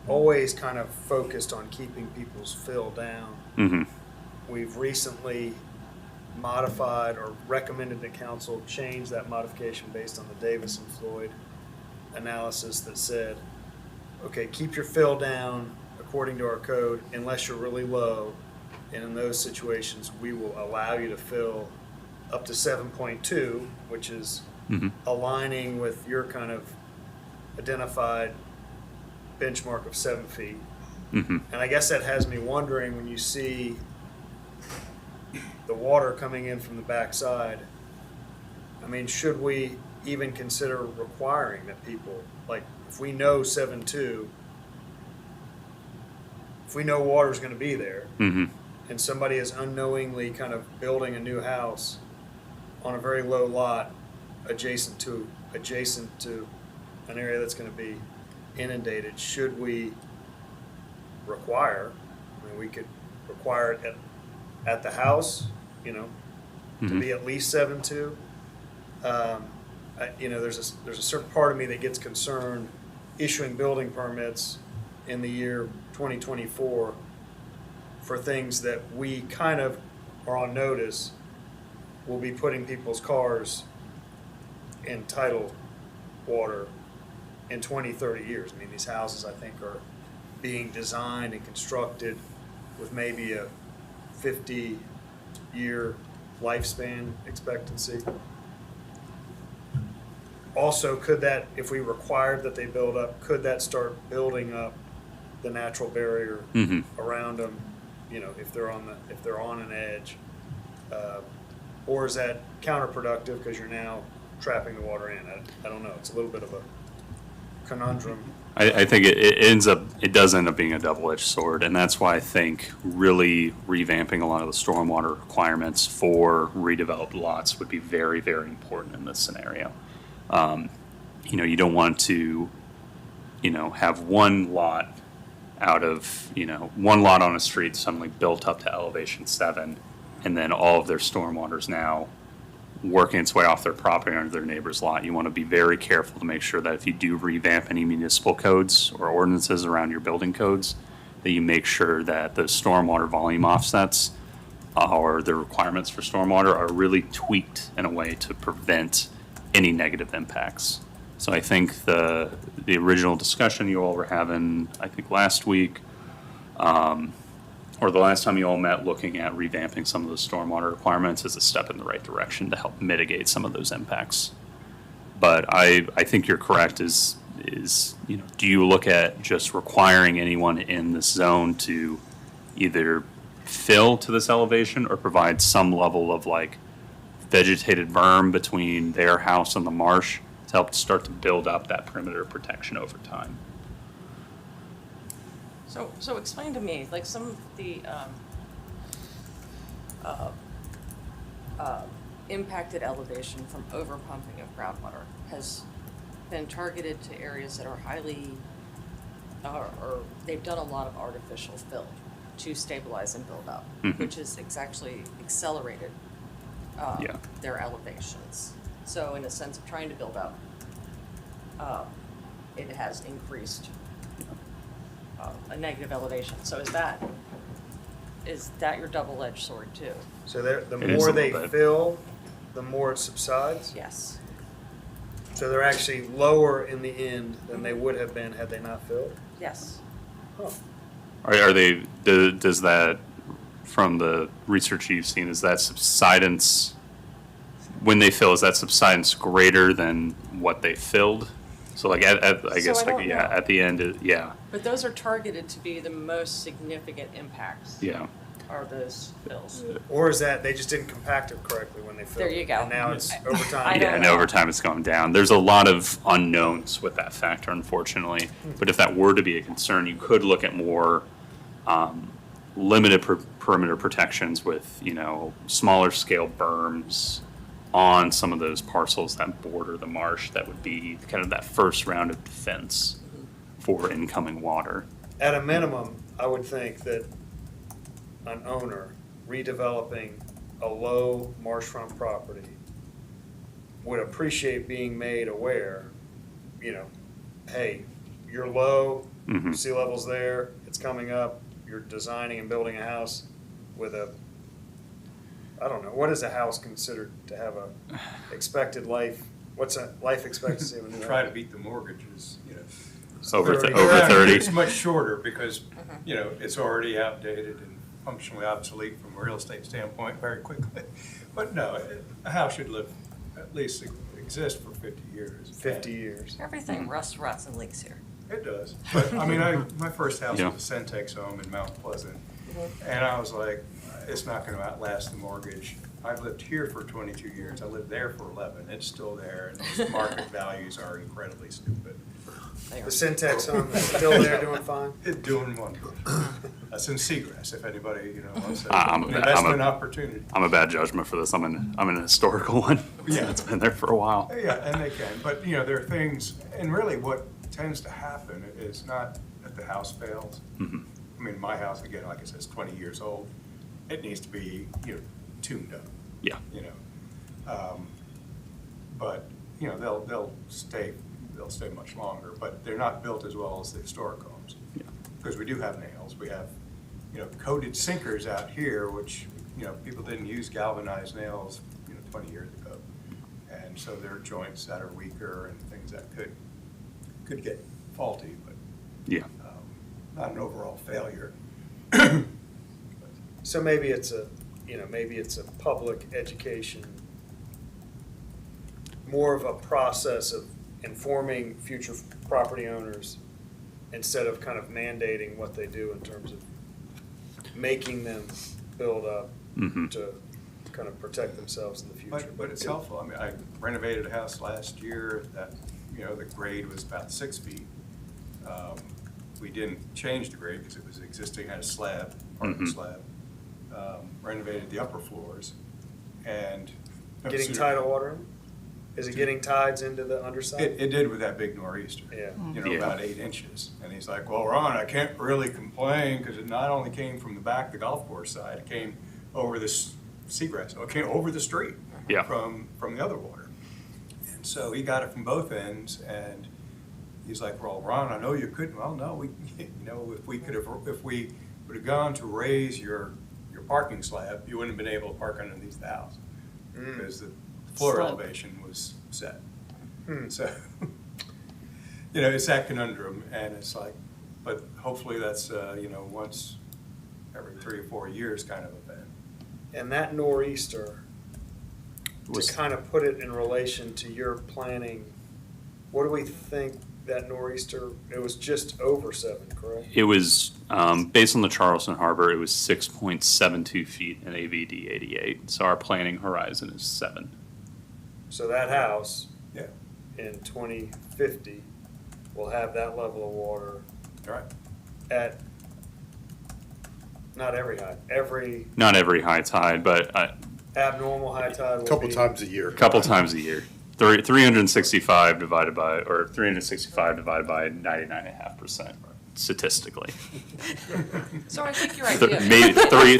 always kind of focused on keeping people's fill down. Mm-hmm. We've recently modified or recommended the council change that modification based on the Davis and Floyd analysis that said, okay, keep your fill down according to our code unless you're really low. And in those situations, we will allow you to fill up to 7.2, which is aligning with your kind of identified benchmark of 7 feet. Mm-hmm. And I guess that has me wondering, when you see the water coming in from the backside, I mean, should we even consider requiring that people, like, if we know 7.2, if we know water's going to be there, Mm-hmm. and somebody is unknowingly kind of building a new house on a very low lot adjacent to an area that's going to be inundated, should we require? I mean, we could require it at the house, to be at least 7.2. There's a certain part of me that gets concerned issuing building permits in the year 2024 for things that we kind of are on notice will be putting people's cars in tidal water in 20, 30 years. I mean, these houses, I think, are being designed and constructed with maybe a 50-year lifespan expectancy. Also, could that, if we required that they build up, could that start building up the natural barrier around them? If they're on an edge, or is that counterproductive because you're now trapping the water in? I don't know. It's a little bit of a conundrum. I think it does end up being a double-edged sword, and that's why I think really revamping a lot of the stormwater requirements for redeveloped lots would be very, very important in this scenario. You don't want to, have one lot one lot on a street suddenly built up to elevation 7, and then all of their stormwater's now working its way off their property onto their neighbor's lot. You want to be very careful to make sure that if you do revamp any municipal codes or ordinances around your building codes, that you make sure that the stormwater volume offsets or the requirements for stormwater are really tweaked in a way to prevent any negative impacts. So I think the original discussion you all were having, I think last week, or the last time you all met looking at revamping some of the stormwater requirements is a step in the right direction to help mitigate some of those impacts. But I think you're correct is, do you look at just requiring anyone in this zone to either fill to this elevation or provide some level of vegetated berm between their house and the marsh to help start to build up that perimeter protection over time? So explain to me, some of the impacted elevation from overpumping of groundwater has been targeted to areas that are highly, or they've done a lot of artificial fill to stabilize and build up, which has actually accelerated their elevations. So in a sense of trying to build up, it has increased a negative elevation. So is that your double-edged sword too? So the It is more a they little bit. fill, the more it subsides? Yes. So they're actually lower in the end than they would have been had they not filled? Yes. Huh. Are they, does that, from the research you've seen, is that subsidence, when they fill, is that subsidence greater than what they filled? So I guess I don't know. at the end, yeah, But those are targeted to be the most significant impacts. yeah. Are those fills. Or is that they just didn't compact it correctly when they filled There it? you go. And now it's over I time. don't Yeah, and know. over time it's gone down. There's a lot of unknowns with that factor, unfortunately. But if that were to be a concern, you could look at more limited perimeter protections with, smaller scale berms on some of those parcels that border the marsh. That would be kind of that first round of defense for incoming water. At a minimum, I would think that an owner redeveloping a low marshfront property would appreciate being made aware, hey, you're low, sea level's there, it's coming up, you're designing and building a house with I don't know, what is a house considered to have a expected life? What's a life expectancy of a new house? Try to beat the mortgages, Over 30. over 30. It's much shorter because, it's already outdated and functionally obsolete from a real estate standpoint very quickly. But no, a house should live, at least exist for 50 years. 50 years. Everything rusts, rots, and leaks here. It does. But, my first house Yeah. was a Centex home in Mount Pleasant. And I was like, it's not going to outlast the mortgage. I've lived here for 22 years. I lived there for 11. It's still there, and those market values are incredibly stupid. They The are. Syntax home is still there doing fine? It's doing wonderful. That's in Seagrass, if anybody, wants I'm an a- investment opportunity. I'm a bad judgment for this. I'm an historical one. Yeah. It's been there for a while. Yeah, and they can, but, there are things, and really what tends to happen is not that the house fails. My house, again, like I said, is 20 years old. It needs to be, tuned up. Yeah. You know, but, you know, they'll stay much longer, but they're not built as well as the historic homes. Yeah. Because we do have nails, we have, you know, coated sinkers out here, which, you know, people didn't use galvanized nails, you know, 20 years ago. And so there are joints that are weaker and things that could get faulty, but Yeah. not an overall failure. So maybe it's a public education, more of a process of informing future property owners instead of kind of mandating what they do in terms of making them build up Mhm. to kind of protect themselves in the future. But it's helpful. I mean, I renovated a house last year that, you know, the grade was about 6 feet. We didn't change the grade because it was existing, had a slab, part of the Mhm. slab. Renovated the upper floors and. Getting tidal water in? Is it getting tides into the underside? It did with that big nor'easter. Yeah. You know, Yeah. about 8 inches. And he's like, well, Ron, I can't really complain because it not only came from the back, the golf course side, it came over this seagrass, so it came over the street. Yeah. From the other water. And so he got it from both ends and he's like, well, Ron, I know you couldn't. Well, no, we, you know, if we would have gone to raise your parking slab, you wouldn't have been able to park underneath the house. Because the floor Slope. elevation was set. So, you know, it's that conundrum, and it's like, but hopefully that's, you know, once every 3 or 4 years kind of event. And that nor'easter, Was- to kind of put it in relation to your planning, what do we think that nor'easter, it was just over 7, correct? It was, based on the Charleston Harbor, it was 6.72 feet in AVD 88. So our planning horizon is 7. So that house Yeah, in 2050 will have that level of water all right. at, not every height, every Not every high tide, but a abnormal high tide will be. Couple times a year. couple times a year. 365 divided by 99.5% statistically. So I think your Th- idea. Maybe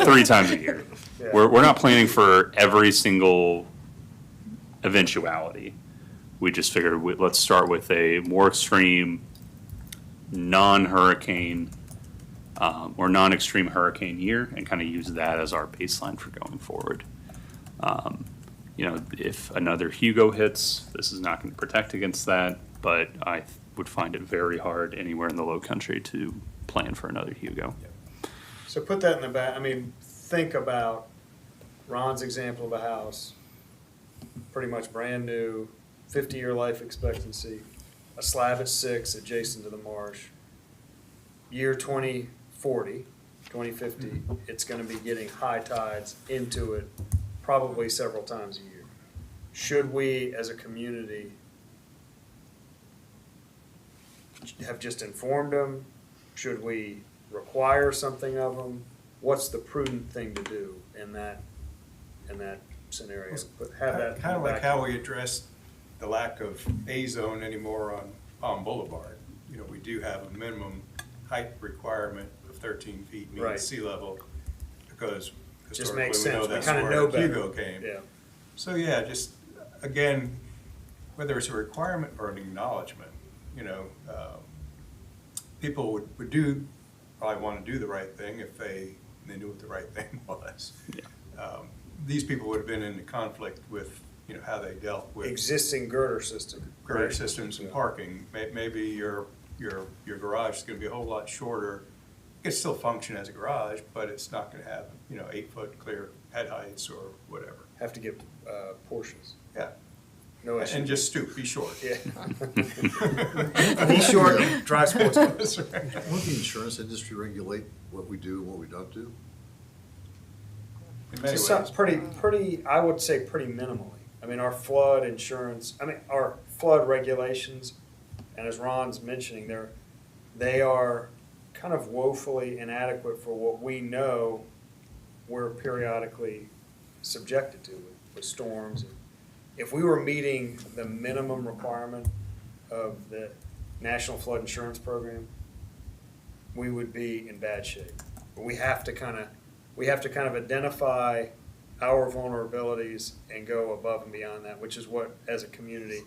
three times a year. Yeah. We're not planning for every single eventuality. We just figured let's start with a more extreme, non-hurricane or non-extreme hurricane year and kind of use that as our baseline for going forward. You know, if another Hugo hits, this is not going to protect against that, but I would find it very hard anywhere in the low country to plan for another Hugo. So put that in the back, I mean, think about Ron's example of a house, pretty much brand new, 50-year life expectancy, a slab at 6 adjacent to the marsh. Year 2040, 2050, it's gonna be getting high tides into it probably several times a year. Should we, as a community, have just informed them? Should we require something of them? What's the prudent thing to do in that scenario? Have that. Kind of like how we addressed the lack of A-zone anymore on Palm Boulevard. You know, we do have a minimum height requirement of 13 feet mean Right. sea level because Just historically makes we know sense. We that's kind of where know better. Hugo came. Yeah. So yeah, just again, whether it's a requirement or an acknowledgement, you know, people would probably want to do the right thing if they knew what the right thing was. Yeah. These people would have been in conflict with, you know, how they dealt with Existing girder system. girder right? systems and Yeah. parking. Maybe your garage is going to be a whole lot shorter. It can still function as a garage, but it's not going to have, you know, 8-foot clear head heights or whatever. Have to get Porsches. Yeah, No issue. and just stoop, be short. Yeah. Be short, drive sports car. That's right. Won't the insurance industry regulate what we do and what we don't do? In many Just ways. pretty, I would say pretty minimally. I mean, our flood insurance, our flood regulations, and as Ron's mentioning, they are kind of woefully inadequate for what we know we're periodically subjected to with storms. If we were meeting the minimum requirement of the National Flood Insurance Program, we would be in bad shape. But we have to kind of identify our vulnerabilities and go above and beyond that, which is what, as a community,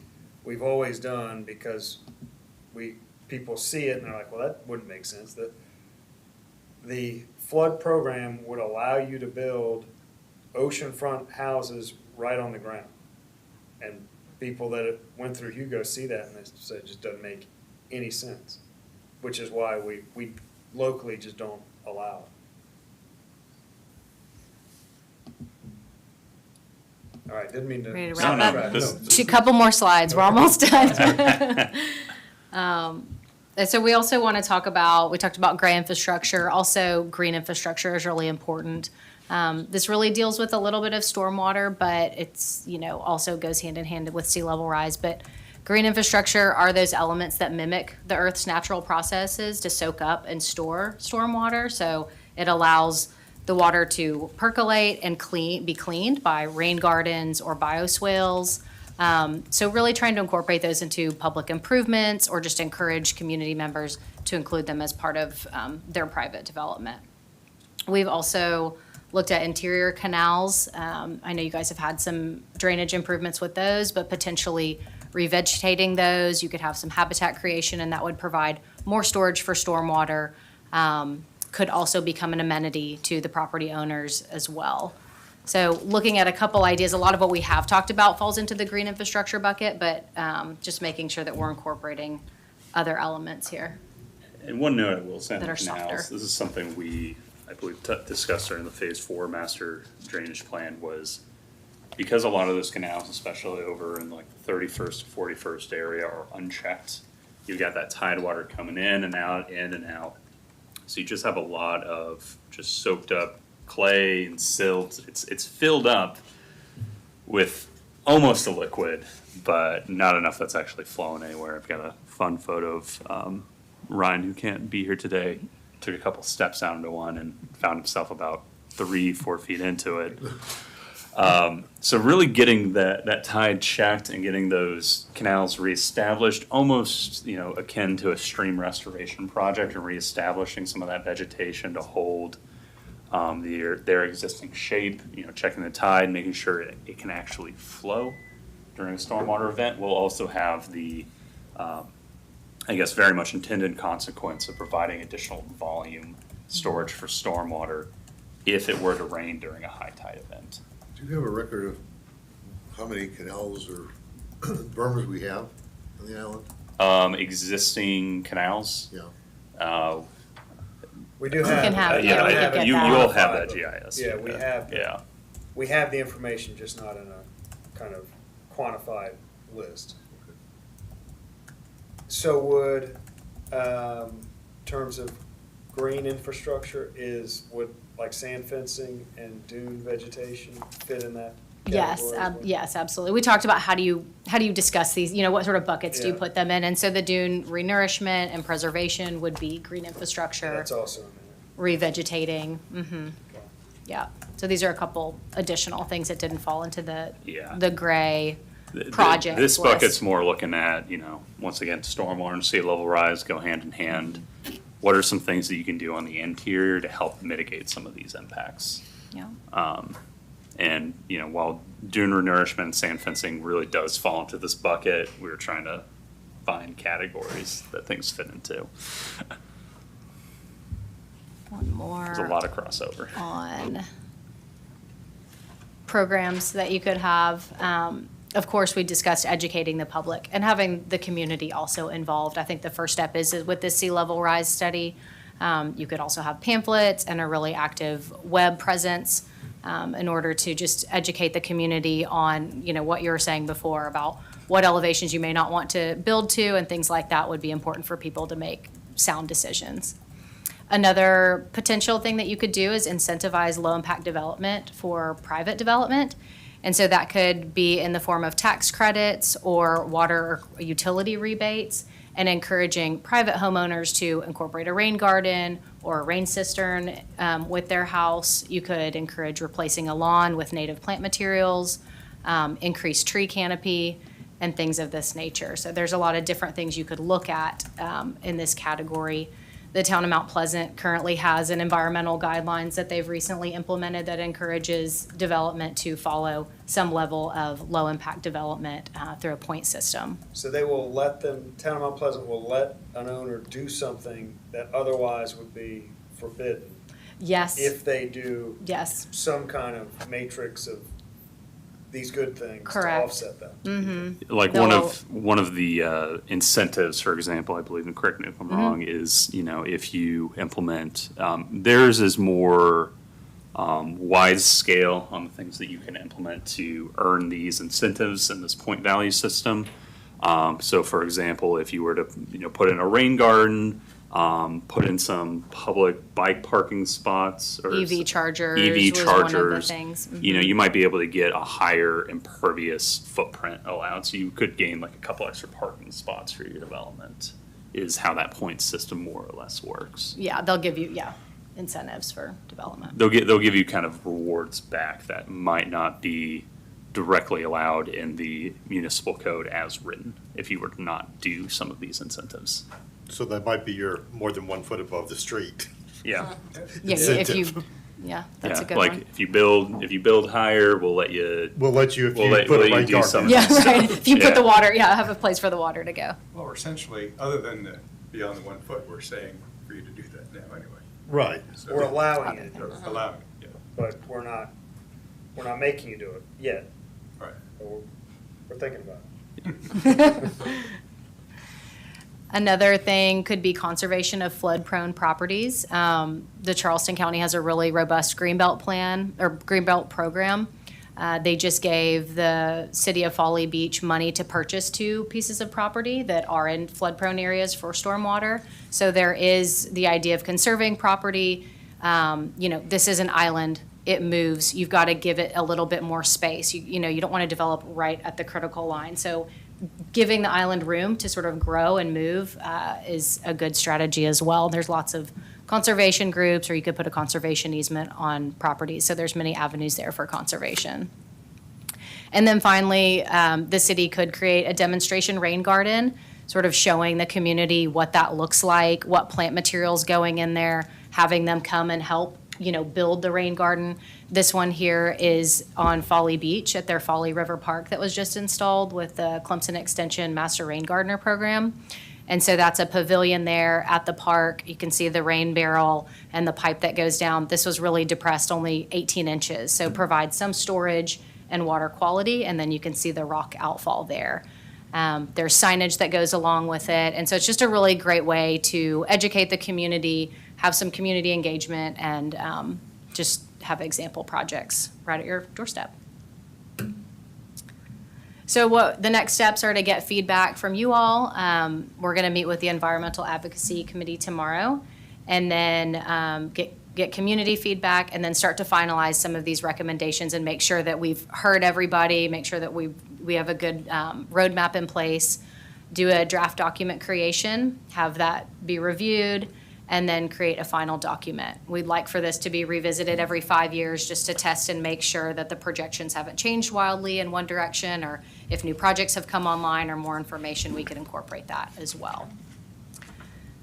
we've always done, because people see it and they're like, well, that wouldn't make sense. The flood program would allow you to build oceanfront houses right on the ground. And people that went through Hugo see that and they say it just doesn't make any sense, which is why we locally just don't allow it. All right, didn't mean to. Ready to No, wrap no, up? this- A couple more slides, we're almost done. And so we also want to talk about, we talked about gray infrastructure, also green infrastructure is really important. This really deals with a little bit of stormwater, but it's, also goes hand in hand with sea level rise. But green infrastructure are those elements that mimic the Earth's natural processes to soak up and store stormwater. So it allows the water to percolate and be cleaned by rain gardens or bioswales. So really trying to incorporate those into public improvements or just encourage community members to include them as part of their private development. We've also looked at interior canals. I know you guys have had some drainage improvements with those, but potentially revegetating those, you could have some habitat creation, and that would provide more storage for stormwater. Could also become an amenity to the property owners as well. So looking at a couple ideas, a lot of what we have talked about falls into the green infrastructure bucket, but just making sure that we're incorporating other elements here. And one note I will say on That the are canals, softer. this is something we, I believe, discussed during the Phase 4 master drainage plan, was because a lot of those canals, especially over in like the 31st to 41st area, are unchecked. You've got that tide water coming in and out, in and out. So you just have a lot of just soaked up clay and silt. It's filled up with almost a liquid, but not enough that's actually flowing anywhere. I've got a fun photo of Ryan, who can't be here today, took a couple steps out into one and found himself about 3-4 feet into it. So really getting that tide checked and getting those canals reestablished, almost, akin to a stream restoration project, and reestablishing some of that vegetation to hold their existing shape, checking the tide, making sure it can actually flow during a stormwater event. We'll also have the, very much intended consequence of providing additional volume storage for stormwater if it were to rain during a high tide event. Do you have a record of how many canals or berms we have on the island? Existing canals. Yeah. We do We can have, Yeah, we could get you that. will have that GIS. Yeah, we have. Yeah. We have the information, just not in a kind of quantified list. So would, terms of green infrastructure, would like sand fencing and dune vegetation fit in that Yes, category as well? yes, absolutely. We talked about how do you discuss these, what sort of buckets do you Yeah. put them in? And so the dune renourishment and preservation would be green infrastructure, That's also in revegetating, there. Okay. yeah. So these are a couple additional things that didn't fall into Yeah. the gray Th- project This list. bucket's more looking at, once again, stormwater and sea level rise go hand in hand. What are some things that you can do on the interior to help mitigate some of these impacts? Yeah. And, while dune renourishment and sand fencing really does fall into this bucket, we were trying to find categories that things fit into. One more. There's a lot of crossover. On programs that you could have. Of course, we discussed educating the public and having the community also involved. I think the first step is with this sea level rise study. You could also have pamphlets and a really active web presence in order to just educate the community on, what you were saying before about what elevations you may not want to build to, and things like that would be important for people to make sound decisions. Another potential thing that you could do is incentivize low-impact development for private development. And so that could be in the form of tax credits or water or utility rebates, and encouraging private homeowners to incorporate a rain garden or a rain cistern with their house. You could encourage replacing a lawn with native plant materials, increase tree canopy, and things of this nature. So there's a lot of different things you could look at in this category. The town of Mount Pleasant currently has an environmental guidelines that they've recently implemented that encourages development to follow some level of low-impact development through a point system. So they will let them, Town of Mount Pleasant will let an owner do something that otherwise would be forbidden Yes, if they do yes, some kind of matrix of these good things to Correct. offset that. Like They'll- one of the incentives, for example, I believe, and correct me if Mm-hmm. I'm wrong, is, if you implement, theirs is more wide scale on the things that you can implement to earn these incentives in this point value system. So for example, if you were to, put in a rain garden, put in some public bike parking spots or EV chargers EV was one of the chargers, things. you might be able to get a higher impervious footprint allowed. So you could gain like a couple extra parking spots for your development, is how that point system more or less works. Yeah, they'll give you, incentives for development. They'll give you kind of rewards back that might not be directly allowed in the municipal code as written if you were to not do some of these incentives. So that might be your more than 1 foot above the street. Yeah. Yeah, if you, Incentive. that's a Yeah, good like one. if you build higher, we'll let you. We'll let you if We'll you let- put we'll a let you rain do garden. some- Yeah, right. If you Yeah. put the water, have a place for the water to go. Well, essentially, other than the beyond the 1 foot, we're saying for you to do that now anyway. Right. So- We're allowing it, Or allowing it, yeah, but we're not making you do it yet. right. But we're thinking about it. Another thing could be conservation of flood-prone properties. The Charleston County has a really robust Greenbelt plan, or Greenbelt program. They just gave the city of Folly Beach money to purchase 2 pieces of property that are in flood-prone areas for stormwater. So there is the idea of conserving property. This is an island. It moves. You've got to give it a little bit more space. You don't want to develop right at the critical line. So giving the island room to sort of grow and move is a good strategy as well. There's lots of conservation groups, or you could put a conservation easement on properties. So there's many avenues there for conservation. And then finally, the city could create a demonstration rain garden, sort of showing the community what that looks like, what plant materials going in there, having them come and help, build the rain garden. This one here is on Folly Beach at their Folly River Park that was just installed with the Clemson Extension Master Rain Gardener Program. And so that's a pavilion there at the park. You can see the rain barrel and the pipe that goes down. This was really depressed, only 18 inches, so provides some storage and water quality, and then you can see the rock outfall there. There's signage that goes along with it, and so it's just a really great way to educate the community, have some community engagement, and just have example projects right at your doorstep. So what the next steps are to get feedback from you all. We're going to meet with the Environmental Advocacy Committee tomorrow, and then get community feedback, and then start to finalize some of these recommendations and make sure that we've heard everybody, make sure that we have a good roadmap in place, do a draft document creation, have that be reviewed, and then create a final document. We'd like for this to be revisited every 5 years just to test and make sure that the projections haven't changed wildly in one direction, or if new projects have come online or more information, we could incorporate that as well.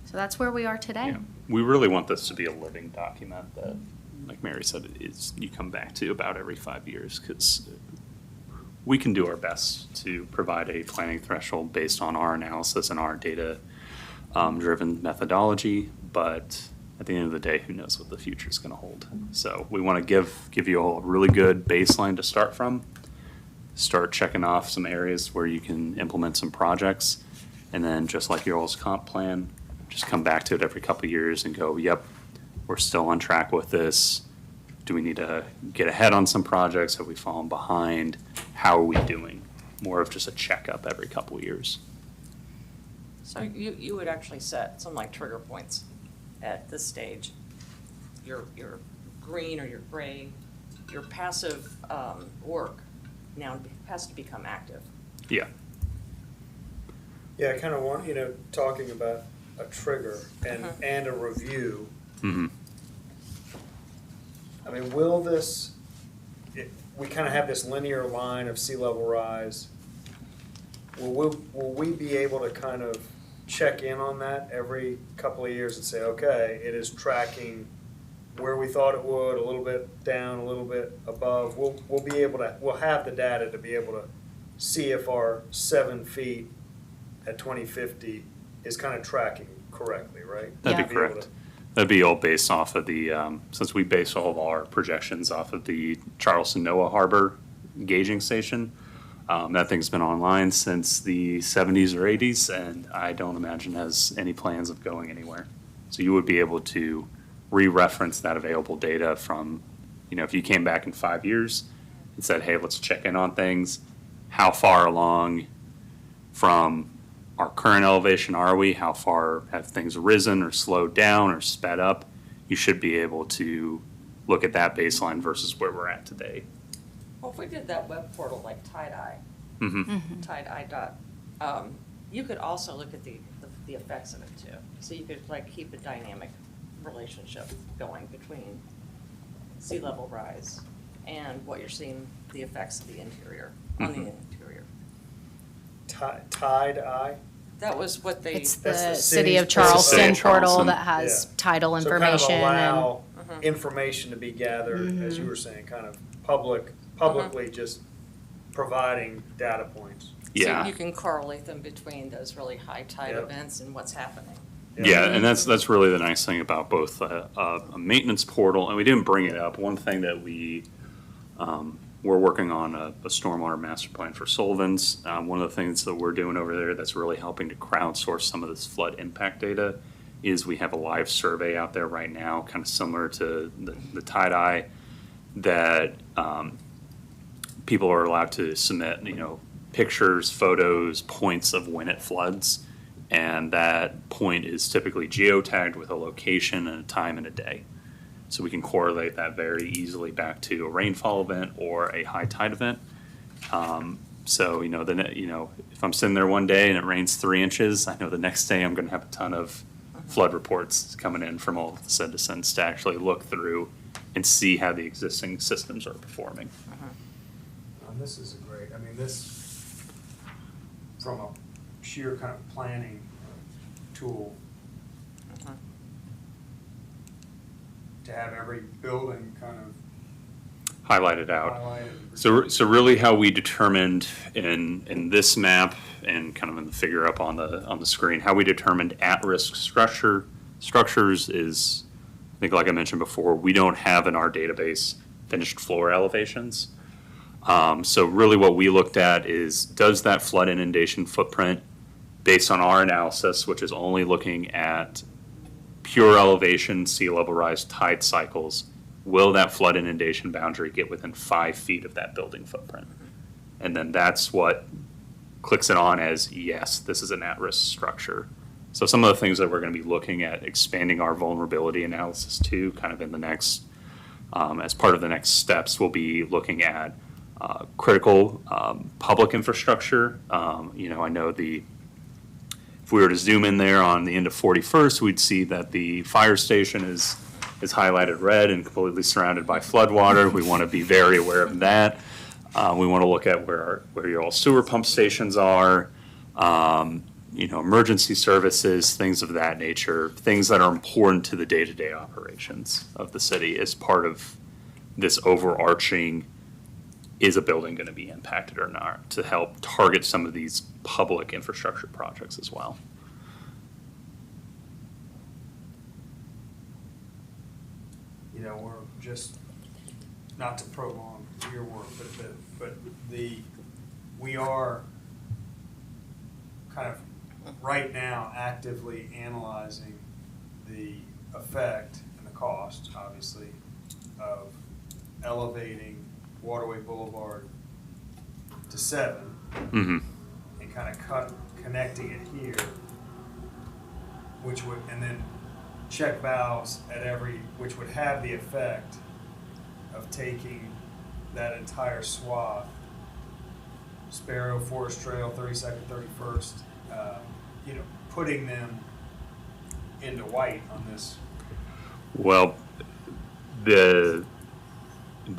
So that's where we are today. Yeah. We really want this to be a living document that, like Mary said, is you come back to about every 5 years, because we can do our best to provide a planning threshold based on our analysis and our data driven methodology, but at the end of the day, who knows what the future is going to hold. So we want to give you a really good baseline to start from, start checking off some areas where you can implement some projects, and then just like your all's comp plan, just come back to it every couple of years and go, yep, we're still on track with this. Do we need to get ahead on some projects? Have we fallen behind? How are we doing? More of just a checkup every couple of years. So you would actually set some like trigger points at this stage. Your green or your gray, your passive work now has to become active. Yeah. Yeah, I kind of want, talking about a trigger and a review. Mm-hmm. I mean, will this, we kind of have this linear line of sea level rise. Will we be able to kind of check in on that every couple of years and say, okay, it is tracking where we thought it would, a little bit down, a little bit above. We'll be able to, we'll have the data to be able to see if our 7 feet at 2050 is kind of tracking correctly, right? That'd Yeah. be correct. That'd be all based off of the, since we base all of our projections off of the Charleston NOAA Harbor gauging station. That thing's been online since the 70s or 80s, and I don't imagine has any plans of going anywhere. So you would be able to re-reference that available data from, if you came back in 5 years and said, hey, let's check in on things, how far along from our current elevation are we? How far have things risen or slowed down or sped up? You should be able to look at that baseline versus where we're at today. Well, if we did that web portal like Tide-Eye, Tide-Eye you could also look at the effects of it too. So you could like keep a dynamic relationship going between sea level rise and what you're seeing, the effects of the interior, on the interior. Tide-Eye? That was what they. It's That's the the City of city's portal. Charleston City of portal Charleston. that has Yeah. title So kind of information and, allow information to be gathered, as you were saying, kind of publicly just providing data points. Yeah. So you can correlate them between those really high tide Yep. events and what's happening. Yeah, and that's really the nice thing about both a maintenance portal, and we didn't bring it up. One thing that we're working on a stormwater master plan for Sullivan's. One of the things that we're doing over there that's really helping to crowdsource some of this flood impact data is we have a live survey out there right now, kind of similar to the Tide-Eye, that people are allowed to submit, pictures, photos, points of when it floods. And that point is typically geotagged with a location and a time and a day. So we can correlate that very easily back to a rainfall event or a high tide event. So, if I'm sitting there one day and it rains 3 inches, I know the next day I'm gonna have a ton of flood reports coming in from all of the citizens to actually look through and see how the existing systems are performing. This is this, from a sheer kind of planning tool, to have every building kind of Highlighted out. highlighted. So really how we determined in this map and kind of in the figure up on the screen, how we determined at-risk structures is, I think like I mentioned before, we don't have in our database finished floor elevations. So really what we looked at is, does that flood inundation footprint, based on our analysis, which is only looking at pure elevation, sea level rise, tide cycles, will that flood inundation boundary get within 5 feet of that building footprint? And then that's what clicks it on as, yes, this is an at-risk structure. So some of the things that we're going to be looking at expanding our vulnerability analysis to, kind of in the next, as part of the next steps, we'll be looking at critical public infrastructure. I know if we were to zoom in there on the end of 41st, we'd see that the fire station is highlighted red and completely surrounded by floodwater. We want to be very aware of that. We want to look at where your all sewer pump stations are, emergency services, things of that nature, things that are important to the day-to-day operations of the city as part of this overarching, is a building going to be impacted or not, to help target some of these public infrastructure projects as well. We're just, not to prolong your work, but we are kind of right now actively analyzing the effect and the cost, obviously, of elevating Waterway Boulevard to 7 Mm-hmm. and kind of connecting it here, and then check valves which would have the effect of taking that entire swath, Sparrow, Forest Trail, 32nd, 31st, putting them into white on this. Well, the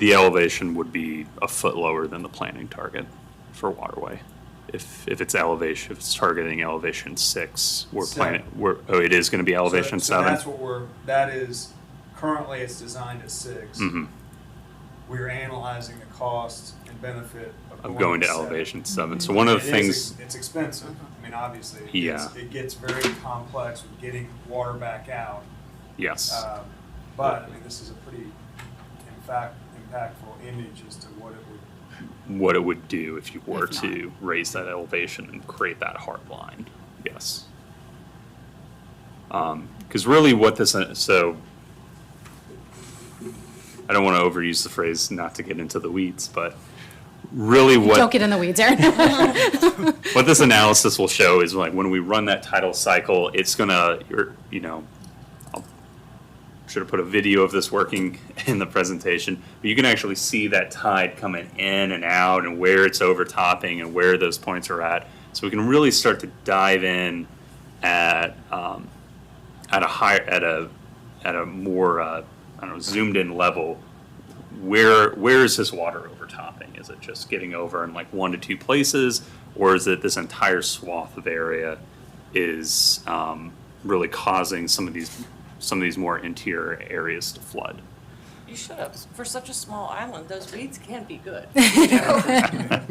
elevation would be a foot lower than the planning target for Waterway. if it's elevation, if it's targeting elevation 6, we're Seven. planning, it is going to be elevation So 7? that's what that is, currently it's designed at 6. Mhm. We're analyzing the cost and benefit Of going to 7. elevation 7. So one of the It is things, it's expensive. I mean, obviously, Yeah. it gets very complex with getting water back out. yes. But, I mean, this is a pretty, in fact, impactful image as to what it would. What it would do if you were If not. to raise that elevation and create that hard line. Yes. Because really what this, so I don't want to overuse the phrase not to get into the weeds, but really Don't what, get in the weeds, Aaron. what this analysis will show is like when we run that tidal cycle, it's gonna, I should have put a video of this working in the presentation, but you can actually see that tide coming in and out and where it's overtopping and where those points are at. So we can really start to dive in at a more I don't know, zoomed in level. Where is this water overtopping? Is it just getting over in like 1 to 2 places, or is it this entire swath of area is really causing some of these more interior areas to flood? You should have. For such a small island, those weeds can be good. I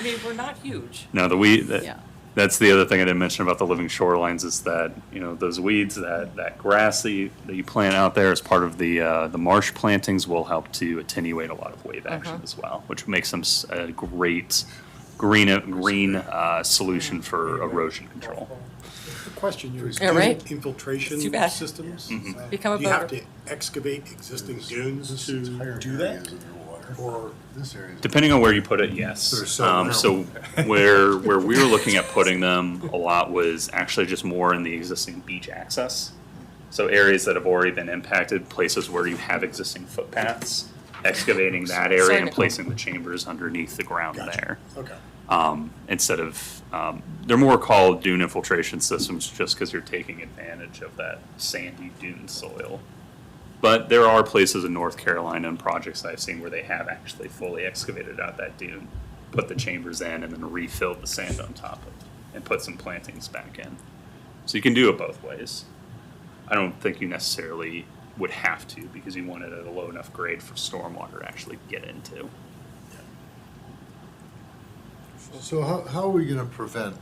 mean, we're not huge. No, Yeah. that's the other thing I didn't mention about the living shorelines is that, those weeds, that grass that you plant out there as part of the marsh plantings will help to attenuate a lot of wave action as well, which makes them a great green solution for erosion control. The question you Yeah, right. infiltration Too bad. systems. Become a Do you have boater. to excavate existing dunes This to entire do area that? is underwater. Or This area is. Depending on where you put it, yes. There's some So where we were looking at putting them a lot was actually just more in the existing beach access. So areas that have already been impacted, places where you have existing footpaths, excavating that area Sorry, and Nicole. placing the chambers underneath the ground Gotcha. there. Okay. Instead of, they're more called dune infiltration systems just because you're taking advantage of that sandy dune soil. But there are places in North Carolina and projects I've seen where they have actually fully excavated out that dune, put the chambers in, and then refilled the sand on top of it, and put some plantings back in. So you can do it both ways. I don't think you necessarily would have to because you want it at a low enough grade for stormwater to actually get into. So how are we gonna prevent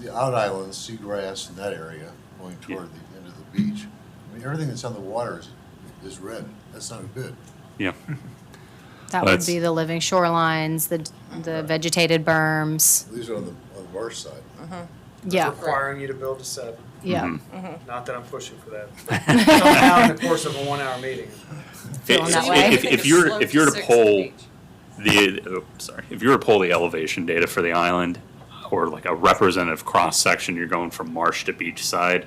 the out islands, seagrass in that area going toward the end of the beach? I mean, everything that's on the water is red. That's not good. Yeah. That Well, would be the living shorelines, the vegetated berms. These are on the marsh side. Yeah, Requiring you to build to 7. yeah. Mm-hmm. Not that I'm pushing for that. Somehow in the course of a 1-hour meeting. Feeling that So you way. make it If you're slope if you're to 6 pull beach. if you were to pull the elevation data for the island, or like a representative cross section, you're going from marsh to beach side.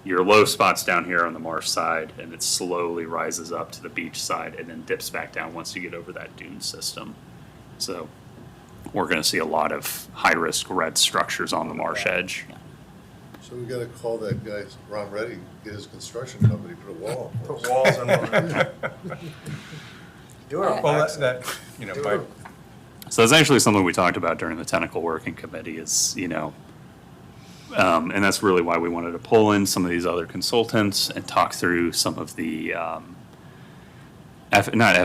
Your low spot's down here on the marsh side, and it slowly rises up to the beach side, and then dips back down once you get over that dune system. So we're going to see a lot of high-risk red structures on the marsh edge. So we gotta call that guy, Ron Reddy, get his construction company, put a wall up. Put walls in one. Do it on Well, backside. my, So that's actually something we talked about during the technical working committee is, and that's really why we wanted to pull in some of these other consultants and talk through some of the, not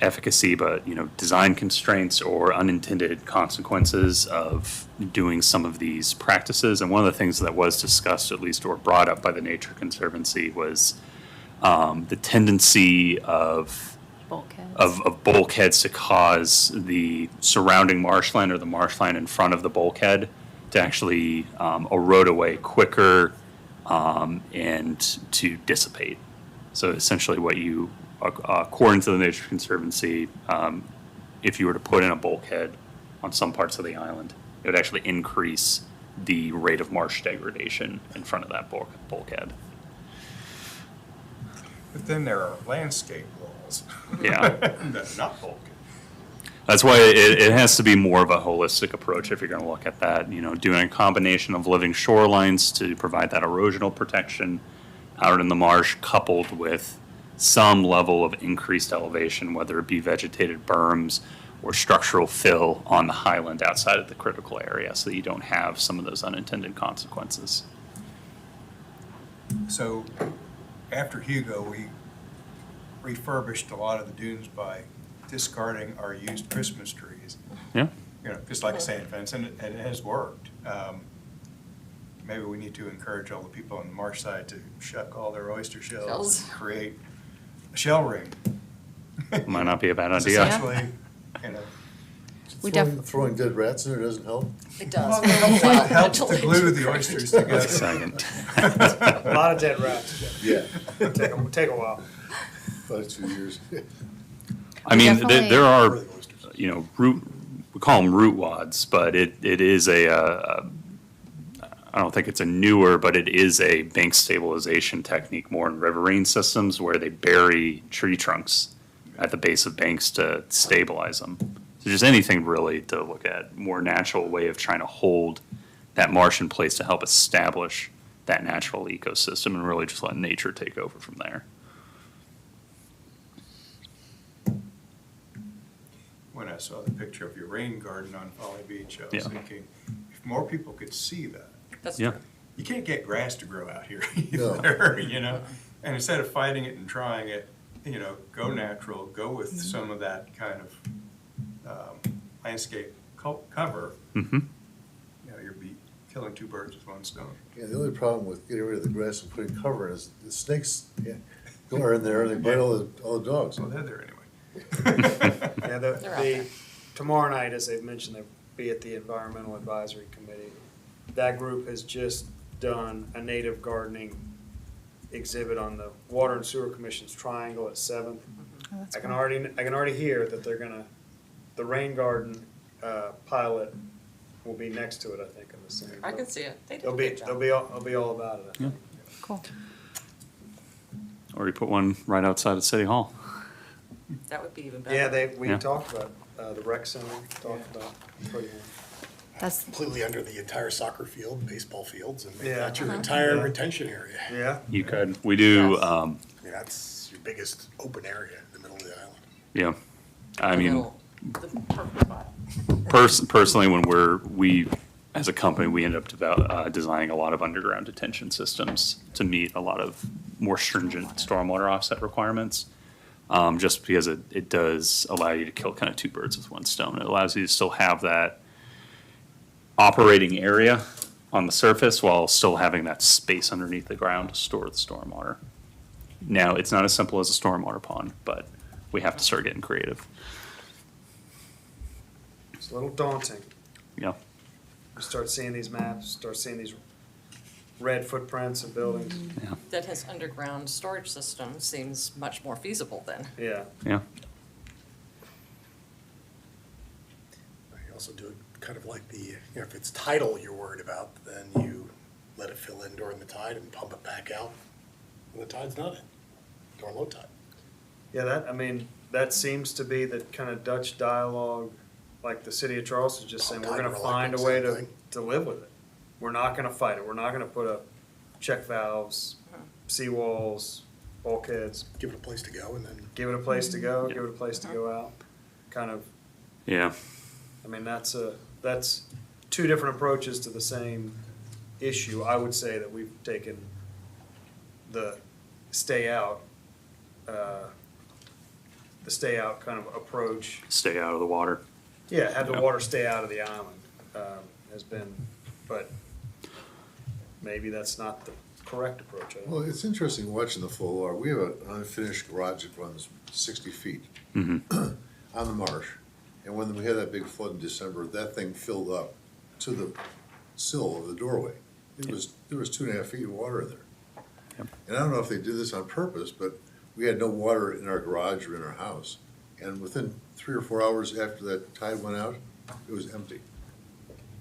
efficacy, but, design constraints or unintended consequences of doing some of these practices. And one of the things that was discussed, at least, or brought up by the Nature Conservancy was the tendency of Bulkheads. of bulkheads to cause the surrounding marshland or the marshland in front of the bulkhead to actually erode away quicker and to dissipate. So essentially what you, according to the Nature Conservancy, if you were to put in a bulkhead on some parts of the island, it would actually increase the rate of marsh degradation in front of that bulkhead. but then there are landscape laws. Yeah. That's not bulkhead. That's why it has to be more of a holistic approach if you're going to look at that, doing a combination of living shorelines to provide that erosional protection out in the marsh coupled with some level of increased elevation, whether it be vegetated berms or structural fill on the highland outside of the critical area so that you don't have some of those unintended consequences. So after Hugo, we refurbished a lot of the dunes by discarding our used Christmas trees. Yeah. You know, just like a sand fence, and it has worked. Maybe we need to encourage all the people on the marsh side to shuck all their oyster shells Shells. and create a shell ring. Might not be a bad It's idea. essentially, you know, We Throwing dead rats in there doesn't help? It does. well, it helps to glue the oysters together. Second. A lot of dead rats. Yeah. Take a while. About 2 years. I mean, Definitely. there are, you know, we call them root wads, but it is I don't think it's a newer, but it is a bank stabilization technique more in riverine systems where they bury tree trunks at the base of banks to stabilize them. So just anything really to look at, more natural way of trying to hold that marsh in place to help establish that natural ecosystem and really just let nature take over from there. When I saw the picture of your rain garden on Folly Beach, I was Yeah. thinking, if more people could see that, That's Yeah. true. you can't get grass to grow out here No. either, you know? And instead of fighting it and trying it, you know, go natural, go with some of that kind of landscape cover, Mm-hmm. you know, you're killing two birds with one stone. Yeah, the only problem with getting rid of the grass and putting cover in is the snakes are in there and they bite all the dogs. So they're there anyway. Yeah, They're out there. tomorrow night, as they've mentioned, they'll be at the Environmental Advisory Committee. That group has just done a native gardening exhibit on the Water and Sewer Commission's Triangle at Seventh. Oh, that's I can cool. already hear that they're gonna, the rain garden, pilot will be next to it, I think, in the same. I can see it. They did a They'll be, good job. they'll be all about it, I think. Cool. Or you put one right outside of City Hall. That would be even better. Yeah, we Yeah. talked about, the rec center, talked about putting in. That's, Completely under the entire soccer field, baseball fields, and make Yeah. that your Uh-huh. entire Yeah. retention area. Yeah. You could. We do, Yes. I mean, that's your biggest open area in the middle of the island. yeah. I The mean, middle, the perfect spot. personally, when we, as a company, we end up designing a lot of underground detention systems to meet a lot of more stringent stormwater offset requirements. Just because it does allow you to kill kind of two birds with one stone. It allows you to still have that operating area on the surface while still having that space underneath the ground to store the stormwater. Now, it's not as simple as a stormwater pond, but we have to start getting creative. It's a little daunting. Yeah. You start seeing these maps, start seeing these red footprints of buildings. Yeah. That his underground storage system seems much more feasible then. Yeah. Yeah. You also do it kind of like the, you know, if it's tidal you're worried about, then you let it fill in during the tide and pump it back out when the tide's not in, during low tide. Yeah, that seems to be the kind of Dutch dialogue, like the city of Charleston's just saying, we're gonna Tiger find a electric, way same to thing. live with it. We're not gonna fight it. We're not gonna put up check valves, seawalls, bulkheads, Give it a place to go and then give it a place to go, give it a place to go out. Kind of, Yeah. I mean, that's two different approaches to the same issue. I would say that we've taken the stay out kind of approach. Stay out of the water. Yeah, have the Yeah. water stay out of the island, has been, but maybe that's not the correct approach. I don't know. Well, it's interesting watching the flow of water. We have an unfinished garage that runs 60 feet Mm-hmm. on the marsh. And when we had that big flood in December, that thing filled up to the sill of the doorway. There was 2.5 feet of water in there. Yep. And I don't know if they did this on purpose, but we had no water in our garage or in our house. And within 3 or 4 hours after that tide went out, it was empty.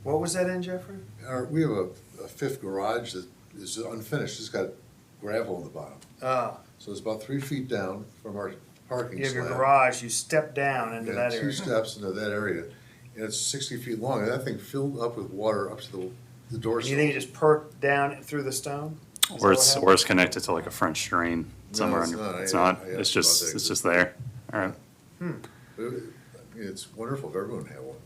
What was that in, Jeffrey? We have a fifth garage that is unfinished. It's got gravel in the bottom. Ah, So it's about 3 feet down from our parking you have slab. your garage, you step down into Yeah, that two area. steps into that area, and it's 60 feet long, and that thing filled up with water up to the door You sill. think you just perked down through the stone? Is Or that it's, what or it's connected to like a French drain No, somewhere it's under, not. it's I not, asked it's about just, that. it's just there. All right. But It's wonderful if everyone had one.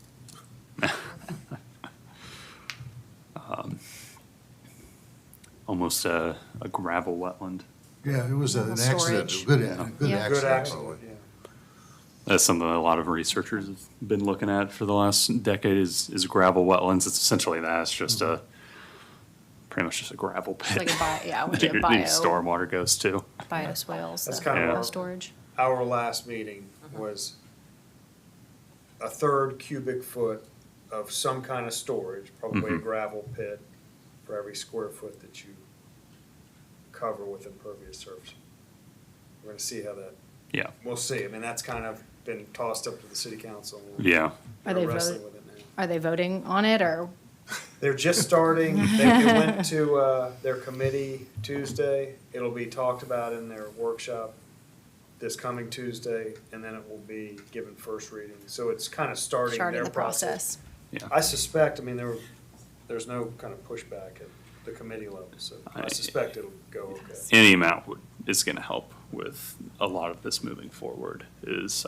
Almost a gravel wetland. Yeah, it was an Little accident, storage. a good Yeah. good Yeah. Good accident, by the way. accident, yeah. That's something that a lot of researchers have been looking at for the last decade is gravel wetlands. It's essentially that. It's just pretty much just a gravel It's pit. like a bio, that your your bio, stormwater goes to. bioswales, That's the kind of Yeah. our- storage. Our last meeting was a third cubic foot of some kind of storage, probably a Mhm. gravel pit for every square foot that you cover with impervious surface. We're gonna see how that, Yeah. we'll see. I mean, that's kind of been tossed up to the city council. Yeah. Are They're they wrestling vote- with it now. Are they voting on it, or? They're just starting, they went to, their committee Tuesday. It'll be talked about in their workshop this coming Tuesday, and then it will be given first reading. So it's kind of starting Starting their the process. I suspect, I mean, there's no kind of pushback at the committee level, so I suspect it'll go okay. Any amount is going to help with a lot of this moving forward is,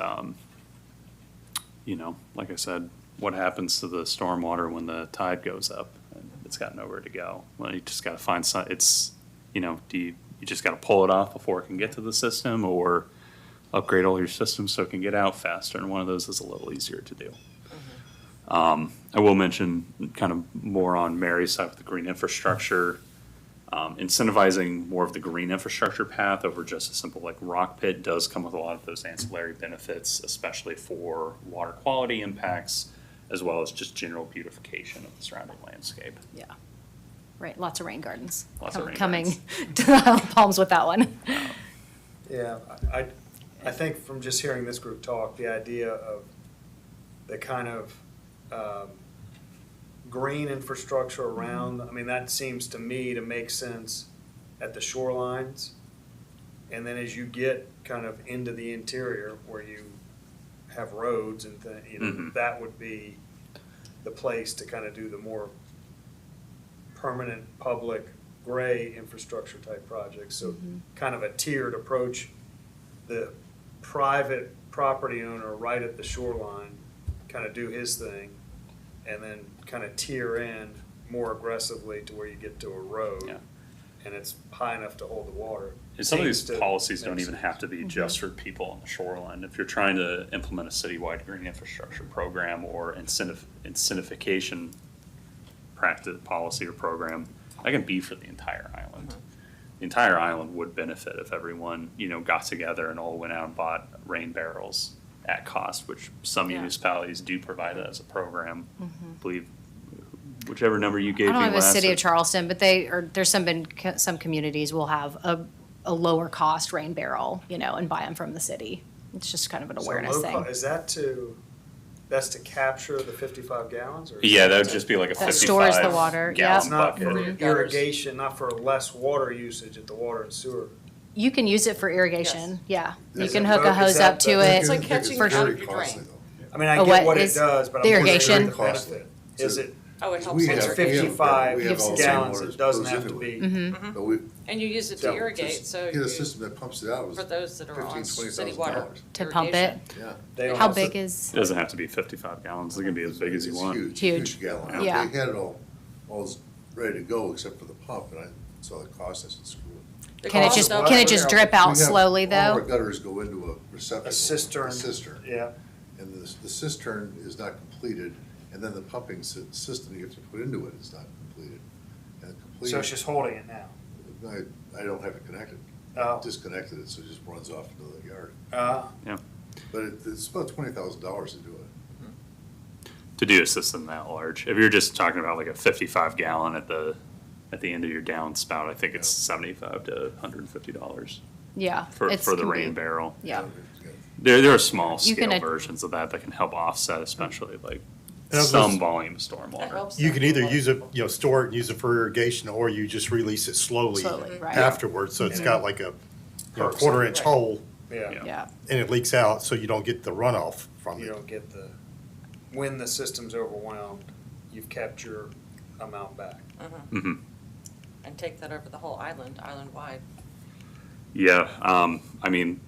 like I said, what happens to the stormwater when the tide goes up and it's got nowhere to go? Well, you just got to find do you just got to pull it off before it can get to the system, or upgrade all your systems so it can get out faster? And one of those is a little easier to do. I will mention kind of more on Mary's side with the green infrastructure, incentivizing more of the green infrastructure path over just a simple like rock pit does come with a lot of those ancillary benefits, especially for water quality impacts, as well as just general beautification of the surrounding landscape. Yeah. Right, lots of rain gardens. Lots of rain Coming gardens. to the Palms with that one. Yeah, I think from just hearing this group talk, the idea of the kind of green infrastructure around, I mean, that seems to me to make sense at the shorelines. And then as you get kind of into the interior where you have roads and Mhm. that would be the place to kind of do the more permanent public gray infrastructure type projects. So kind of a tiered approach. The private property owner right at the shoreline kind of do his thing, and then kind of tier in more aggressively to where you get to a road. Yeah. And it's high enough to hold the water. And some of these Seems to policies don't make even sense. have to be just for people on the shoreline. If you're trying to implement a citywide green infrastructure program or incentivification practice, policy or program, that can be for the entire island. The entire island would benefit if everyone, got together and all went out and bought rain barrels at cost, which some Yeah. municipalities do provide that as a program. I believe whichever number you gave I me don't have a last. city of Charleston, but there's some communities will have a lower cost rain barrel, and buy them from the city. It's just kind of an So awareness low thing. Is that's to capture the 55 gallons? Or is Yeah, that that would to- just be like a That stores the 55 water, It's gallon not for bucket. irrigation, not for less water usage at the water and sewer. You can use it for irrigation, yeah. You Is can it hook a both? hose Is up that to the- it. It's like It's catching very out your costly, drain. though. I mean, I Oh, get what what it is does, but the I'm wondering irrigation? the benefit. Is it, Oh, it helps We with it's have- irrigation. 55 we have all the gallons, same it doesn't waters have to goes be. Mm-hmm. But we And you use it to So irrigate, just so get you, a system that pumps it out, it was for those that are on $15,000, city water $20,000. To pump it? irrigation. Yeah. They don't How have- big is, It doesn't have to be 55 gallons. It can be as big as you It's want. huge, Huge. gallon. Yeah. They had it all ready to go except for the pump, and I saw the cost, I said, screw it. The can it cost just, of can it just drip We out have- slowly All our though? gutters go into a receptacle. A cistern. A cistern. Yeah, And the cistern is not completed, and then the pumping system you have to put into it is not completed. And so completed, it's just holding it now. I don't have it connected. Oh. Disconnected it, so it just runs off into the yard. Yeah. But it's about $20,000 to do it. To do a system that large. If you're just talking about like a 55 gallon at the end of your downspout, I think it's $75 to $150 Yeah. for it's the can rain be- barrel. Yeah. There are small You can scale ad- versions of that can help offset, especially like And I was some just- volume of That stormwater. helps You them can a either lot. use it, store it and use it for irrigation, or you just release it slowly Slowly, right. afterwards. So it's got like a Perks. quarter-inch Right. hole, Yeah, Yeah. and it leaks out, so you don't get the runoff from you it. don't get when the system's overwhelmed, you've kept your amount back. hmm And take that over the whole island-wide. Yeah, I mean,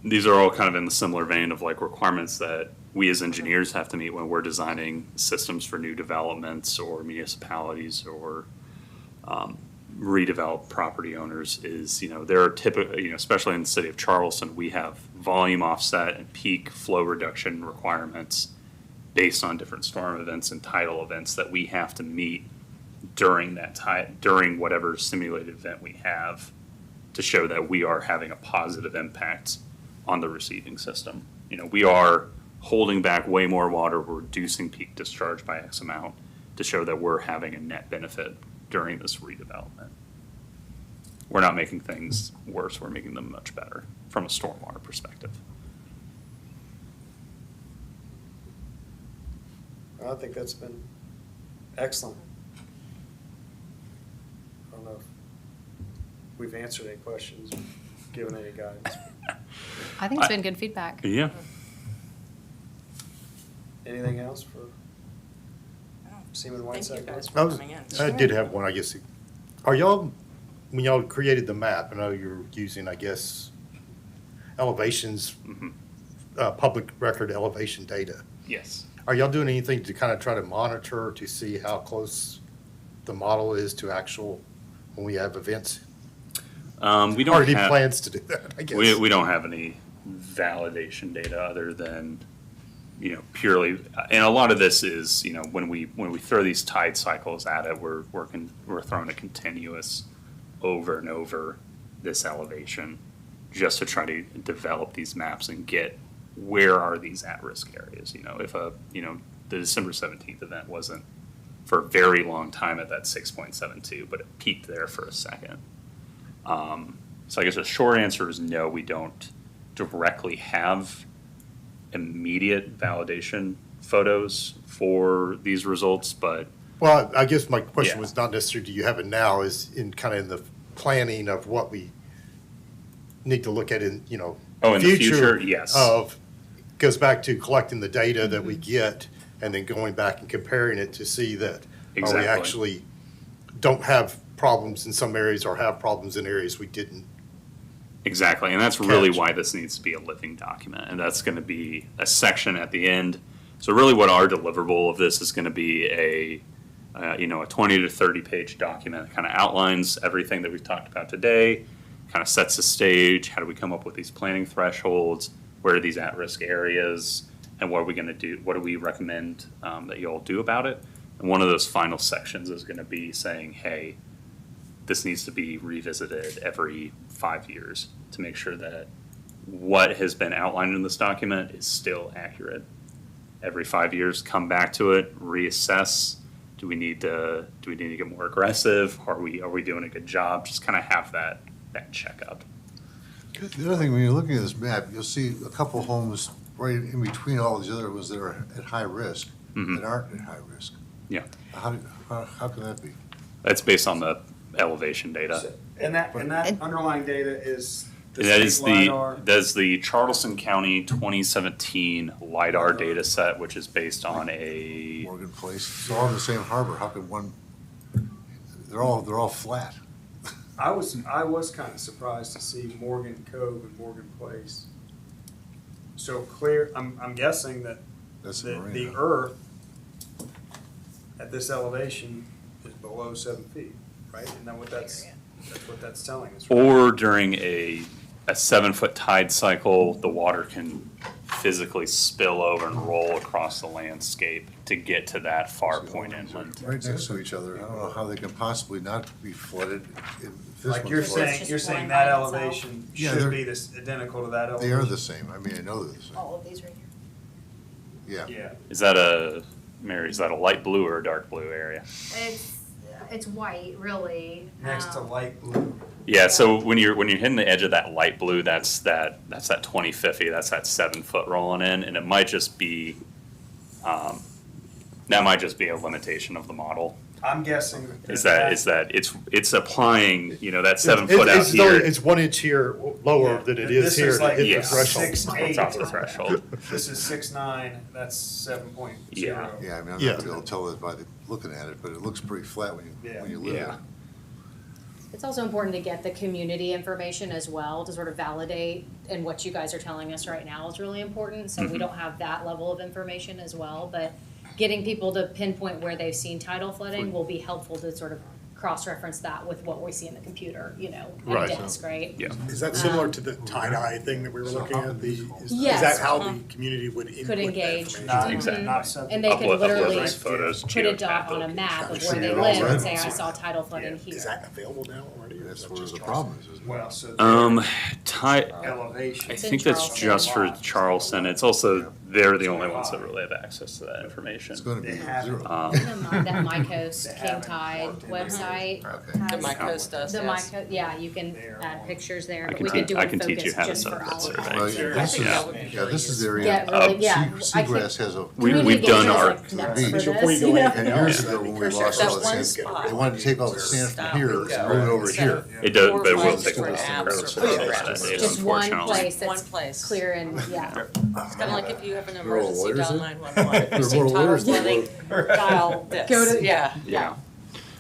these are all kind of in the similar vein of like requirements that we as engineers have to meet when we're designing systems for new developments or municipalities or redeveloped property owners is, there are typically, especially in the city of Charleston, we have volume offset and peak flow reduction requirements based on different storm events and tidal events that we have to meet during during whatever simulated event we have to show that we are having a positive impact on the receiving system. We are holding back way more water, we're reducing peak discharge by X amount to show that we're having a net benefit during this redevelopment. We're not making things worse, we're making them much better from a stormwater perspective. I think that's been excellent. I don't know if we've answered any questions, given any guidance. I think it's been good feedback. Yeah. Anything else for Seaman Thank Whiteside? you guys I for was- coming in. I did have one, I guess. Are y'all, when y'all created the map, I know you're using, I guess, elevations, public record elevation data. Yes. Are y'all doing anything to kind of try to monitor to see how close the model is to actual, when we have events? We don't Already have. plans to do that, I guess. We don't have any validation data other than, purely, and a lot of this is, when we throw these tide cycles at it, we're throwing a continuous over and over this elevation just to try to develop these maps and get where are these at-risk areas. If the December 17th event wasn't for a very long time at that 6.72, but it peaked there for a second. So I guess the short answer is no, we don't directly have immediate validation photos for these results, but Well, I guess my question Yeah. was not necessarily do you have it now, is in kind of in the planning of what we need to look at in, Oh, in the future, yes. Goes back to collecting the data that we get and then going back and comparing it to see that we Exactly. actually don't have problems in some areas or have problems in areas we didn't. exactly, and that's really Catch. why this needs to be a living document, and that's going to be a section at the end. So really what our deliverable of this is going to be a 20 to 30 page document that kind of outlines everything that we've talked about today, kind of sets the stage, how do we come up with these planning thresholds, where are these at-risk areas, and what are we going to do, what do we recommend that you all do about it? And one of those final sections is going to be saying, hey, this needs to be revisited every 5 years to make sure that what has been outlined in this document is still accurate. Every 5 years, come back to it, reassess. Do we need to get more aggressive? Are we doing a good job? Just kind of have that checkup. The other thing, when you're looking at this map, you'll see a couple homes right in between all these other ones that are at high risk, that aren't at high risk. Yeah, How can that be? that's based on the elevation data. And that underlying data is the That is state LiDAR. that's the Charleston County 2017 LiDAR data set, which is based on a, Morgan Place, it's all in the same harbor, how could one, they're all flat. I was kind of surprised to see Morgan Cove and Morgan Place. So clear, I'm guessing that That's the the marina. earth at this elevation is below 7 feet, right? Isn't that what that's what that's telling us? right? or during a 7-foot tide cycle, the water can physically spill over and roll across the landscape to get to that far point inland. Right next to each other, I don't know how they can possibly not be flooded if this Like one's you're flooded. saying, just you're one saying by that itself. elevation Yeah, should they're- be this identical to that elevation? They are the same, I mean, I know they're the same, All of these right here. yeah. Yeah. Is that a light blue or a dark blue area? It's white, really. Next to light blue. Yeah, so when you're hitting the edge of that light blue, that's that 2050, that's that 7-foot rolling in, and it might just be, that might just be a limitation of the model. I'm guessing Is that it's applying, that 7 foot out It's here. It's 1 inch here lower than it This is here is to like hit the Yeah. threshold. 6'8". It's off the threshold. This is 6'9", that's 7.0. Yeah. Yeah, I mean, I'm Yeah. not gonna tell it by looking at it, but it looks pretty flat when you Yeah. live in Yeah. it. It's also important to get the community information as well to sort of validate, and what you guys are telling us right now is really important. So we don't have that level of information as well, but getting people to pinpoint where they've seen tidal flooding will be helpful to sort of cross-reference that with what we see in the computer, at Right. a desk, right? Yeah. Is that similar to the tie-dye thing that we were looking at? Is Yes. that how the community would input that engage. information? Not, Exactly. not something. And they could Upload literally those photos, put a dot geotag on a location. map of See where they it live all and say, right. I saw tidal flooding Is here. that available now already? or is That's that where just the Charleston? problem is, isn't it? Well, so. Elevation. I It's in think that's Charleston. just for Charleston. It's also, they're the only ones that really have access to that information. It's gonna be They have it. zero. That MyCoast They King haven't Tide looked into website. Okay. The has- MyCoast does, The yes. MyCoast, yeah, you can There add on- pictures there, I but can we could teach- do I it can teach you focus how to just set for up that our survey. Well, county. yeah, I this think is, that would be yeah, this is the area. Get really, yeah. Seagrass has a. We've Community done engagement our- is like nuts we- for Before this, you go in. And years ago, when we For sure. lost That all the one sand, spot. they wanted to take all the sand from here and move it over Instead here. of It does, but it will four take a different while. apps or to programs. process that data, Just one unfortunately. place One that's place. clear and, yeah. It's kind of like if you have an They're all emergency, lawyers dial in? 911. If you They're see more tidal lawyers than flooding, dial this. Go to- Yeah, Yeah.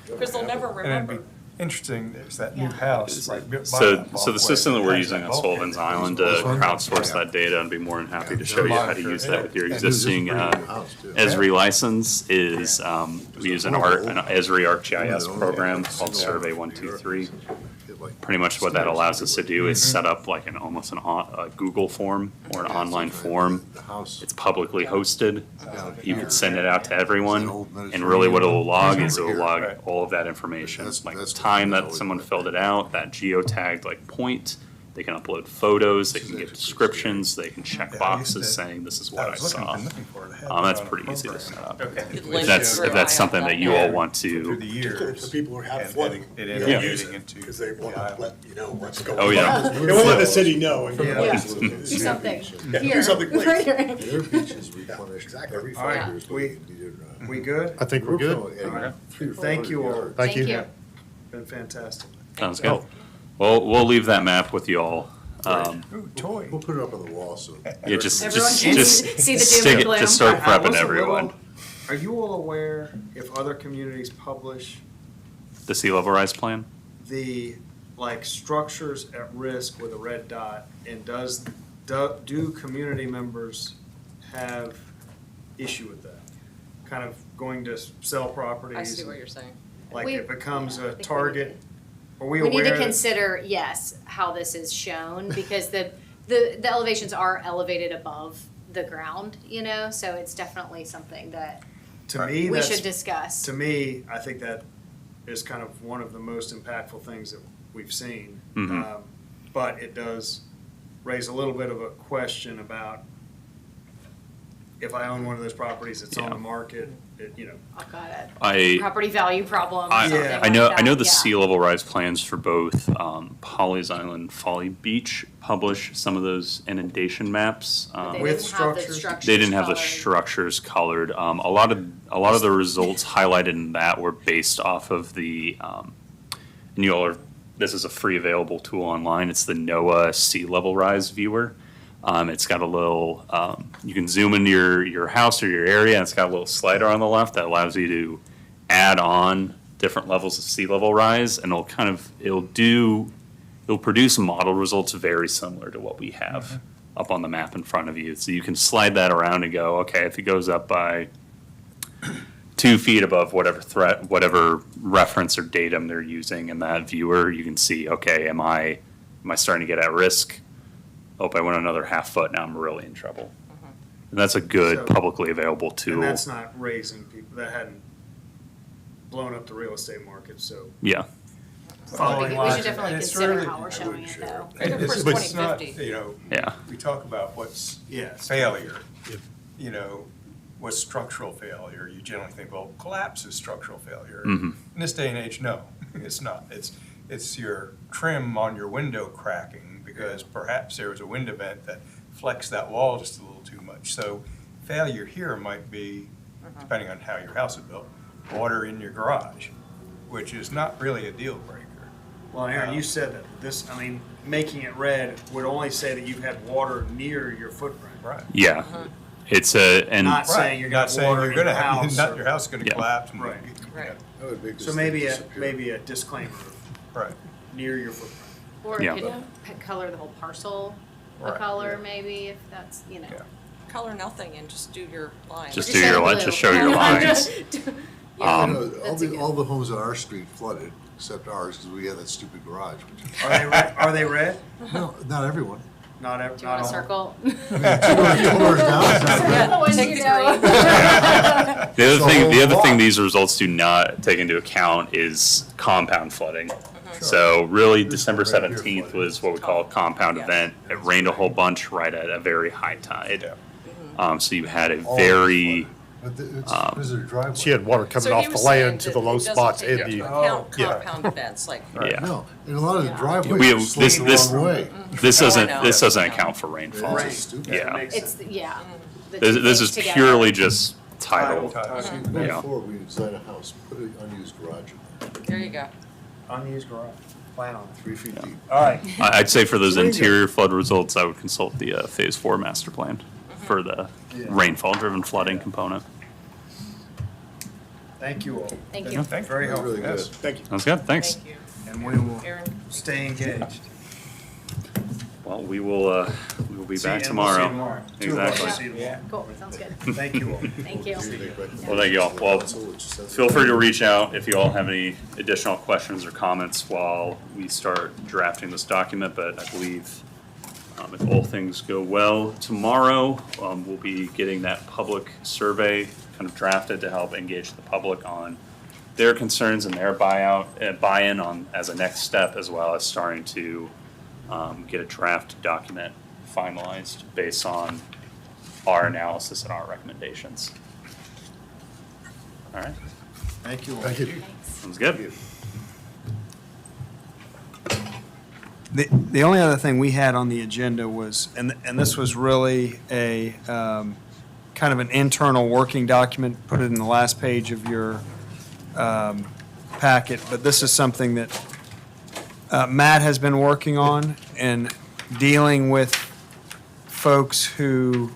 because they'll never And it'd remember. be interesting, there's that new Yeah. house. right by So, that so the bulkhead. system that we're Has using that on bulkhead. Sullivan's Island to This one? crowdsource Yeah. that data and be more than happy to Yeah. show you how to Monitor use it. that with your And this is existing pretty new house, too. Esri license is, we use an Esri ArcGIS program called Survey 123. Pretty much what that allows us to do is set up like a Google form or an online form. The house. It's publicly hosted. You can send it out to everyone, Old and really what it'll log is Over it'll here. log Right. all of that information, That's- like the that's time what that we someone always filled it out, that geotagged like point. They can upload photos, they can get descriptions, they can check Yeah, I used boxes to- saying this is I what I was looking- saw. been looking for it. I had That's it on a pretty easy to program. set up. Okay. It If links that's, through if that's IF something that you all want Through to, the The years. people who have and flooding, it they ended don't up use getting it into because they want the to island. let you know what's going Oh, on. yeah. They want to let the city know. and Yeah. Do something Yeah, here. do something quick. Right here. Their beaches replenished exactly. every All right, 5 years. we- We good? I think we're good. Thank you all. Thank you. Been fantastic. sounds good. Well, we'll leave that map with you all. Ooh, toy. We'll put it up on the wall, so. Yeah, just Everyone can just see the doom stick and it, gloom. just start I prepping was a everyone. little- Are you all aware if other communities publish The sea level rise plan? the, like, structures at risk with a red dot? And do community members have issue with that? Kind of going to sell properties? I see what you're saying. Like We- it becomes yeah, I a think we target? need Are we We need aware to that? consider, yes, how this is shown, because the elevations are elevated above the ground, so it's definitely something that To me, we that's, should discuss. to me, I think that is kind of one of the most impactful things that we've seen. Mhm. But it does raise a little bit of a question about if I own one of those properties, it's on Yeah. the market, I've got a I, property value problem or I, something Yeah. I know, like I know that, the yeah. sea level rise plans for both Polly's Island, Folly Beach publish some of those inundation maps. But they With didn't have the structures? structures They didn't have the colored. structures colored. A lot of the results highlighted in that were based off of the, and you all are, this is a free available tool online. It's the NOAA Sea Level Rise Viewer. It's got a little, you can zoom into your house or your area, and it's got a little slider on the left that allows you to add on different levels of sea level rise, and it'll produce model results very similar to what we have up on the map in front of you. So you can slide that around and go, okay, if it goes up by 2 feet above whatever reference or datum they're using in that viewer, you can see, okay, am I starting to get at risk? Oh, I went another half foot, now I'm really in trouble. And that's a good So- publicly available and tool. that's not raising people, that hadn't blown up the real estate market, so. Yeah, Following We logic. should definitely And it's consider really- how we're showing it, though. Right up for It's not, 2050. yeah. we talk about what's Yes. failure, what's structural failure. You generally think, well, collapse is structural failure. Mhm. In this day and age, no, it's not. It's your trim on your window cracking because perhaps there was a wind event that flexed that wall just a little too much. So failure here might be, depending on how your house is built, water in your garage, which is not really a deal breaker. Well, Aaron, you said that making it red would only say that you've had water near your footprint. Right. Yeah, it's and Not saying you're gonna Not have saying water you're in your gonna have, house. not your house is gonna Yeah. collapse. And Right. Right. That would make this So thing maybe disappear. a disclaimer. Right. near your footprint. Or Yeah. it could color the whole parcel a Right, color, yeah. maybe, if that's, Yeah. Color nothing and just do your lines. Just Or do your, blue. just show your lines. Yeah, You know, that's a good- all the homes on our street flooded, except ours, because we had that stupid garage. Are they red? Are they red? No, not everyone. Not every, Do you want not a all. circle? Two doors down, it's not red. The ones Take you the know. The other thing lot. these results do not take into account is compound flooding. So really, December right here 17th flooded. was what we call a compound Yes. event. It rained a whole bunch right at a very high tide. So you had a All very, But it's because of their driveway. She had water coming So he off the was saying land to that the low it doesn't spots take and into the, account yeah. compound events, like. yeah. No, and a lot of the Yeah. driveways are this- sloping this- the wrong way. This Oh, I doesn't, know. this doesn't I know. account for rainfall. It's just stupid. Yeah. It's, yeah. the This two this things is together. purely just tidal. Yeah. Before we design a house, put an unused garage in there, There you go. Unused garage. Plan on it. 3 feet deep. All right. I'd say for those So there you go. interior flood results, I would consult the Phase 4 master plan for the Yeah. rainfall-driven flooding component. Thank you all. Thank you. Thank you. Very helpful. Really good. Yes. Thank you. Sounds good, thanks. Thank you. And we will Aaron? stay engaged. Well, we will be See- back and we'll see you tomorrow. Two of us will Exactly. see you tomorrow. Cool, sounds good. Thank you all. Thank you. Well, thank you all. Well, feel free to reach out if you all have any additional questions or comments while we start drafting this document, but I believe if all things go well tomorrow, we'll be getting that public survey kind of drafted to help engage the public on their concerns and their buy-in on as a next step, as well as starting to get a draft document finalized based on our analysis and our recommendations. All right, Thank you all. Thank you. sounds good. The only other thing we had on the agenda was, and this was really a, kind of an internal working document, put it in the last page of your packet, but this is something that Matt has been working on and dealing with folks who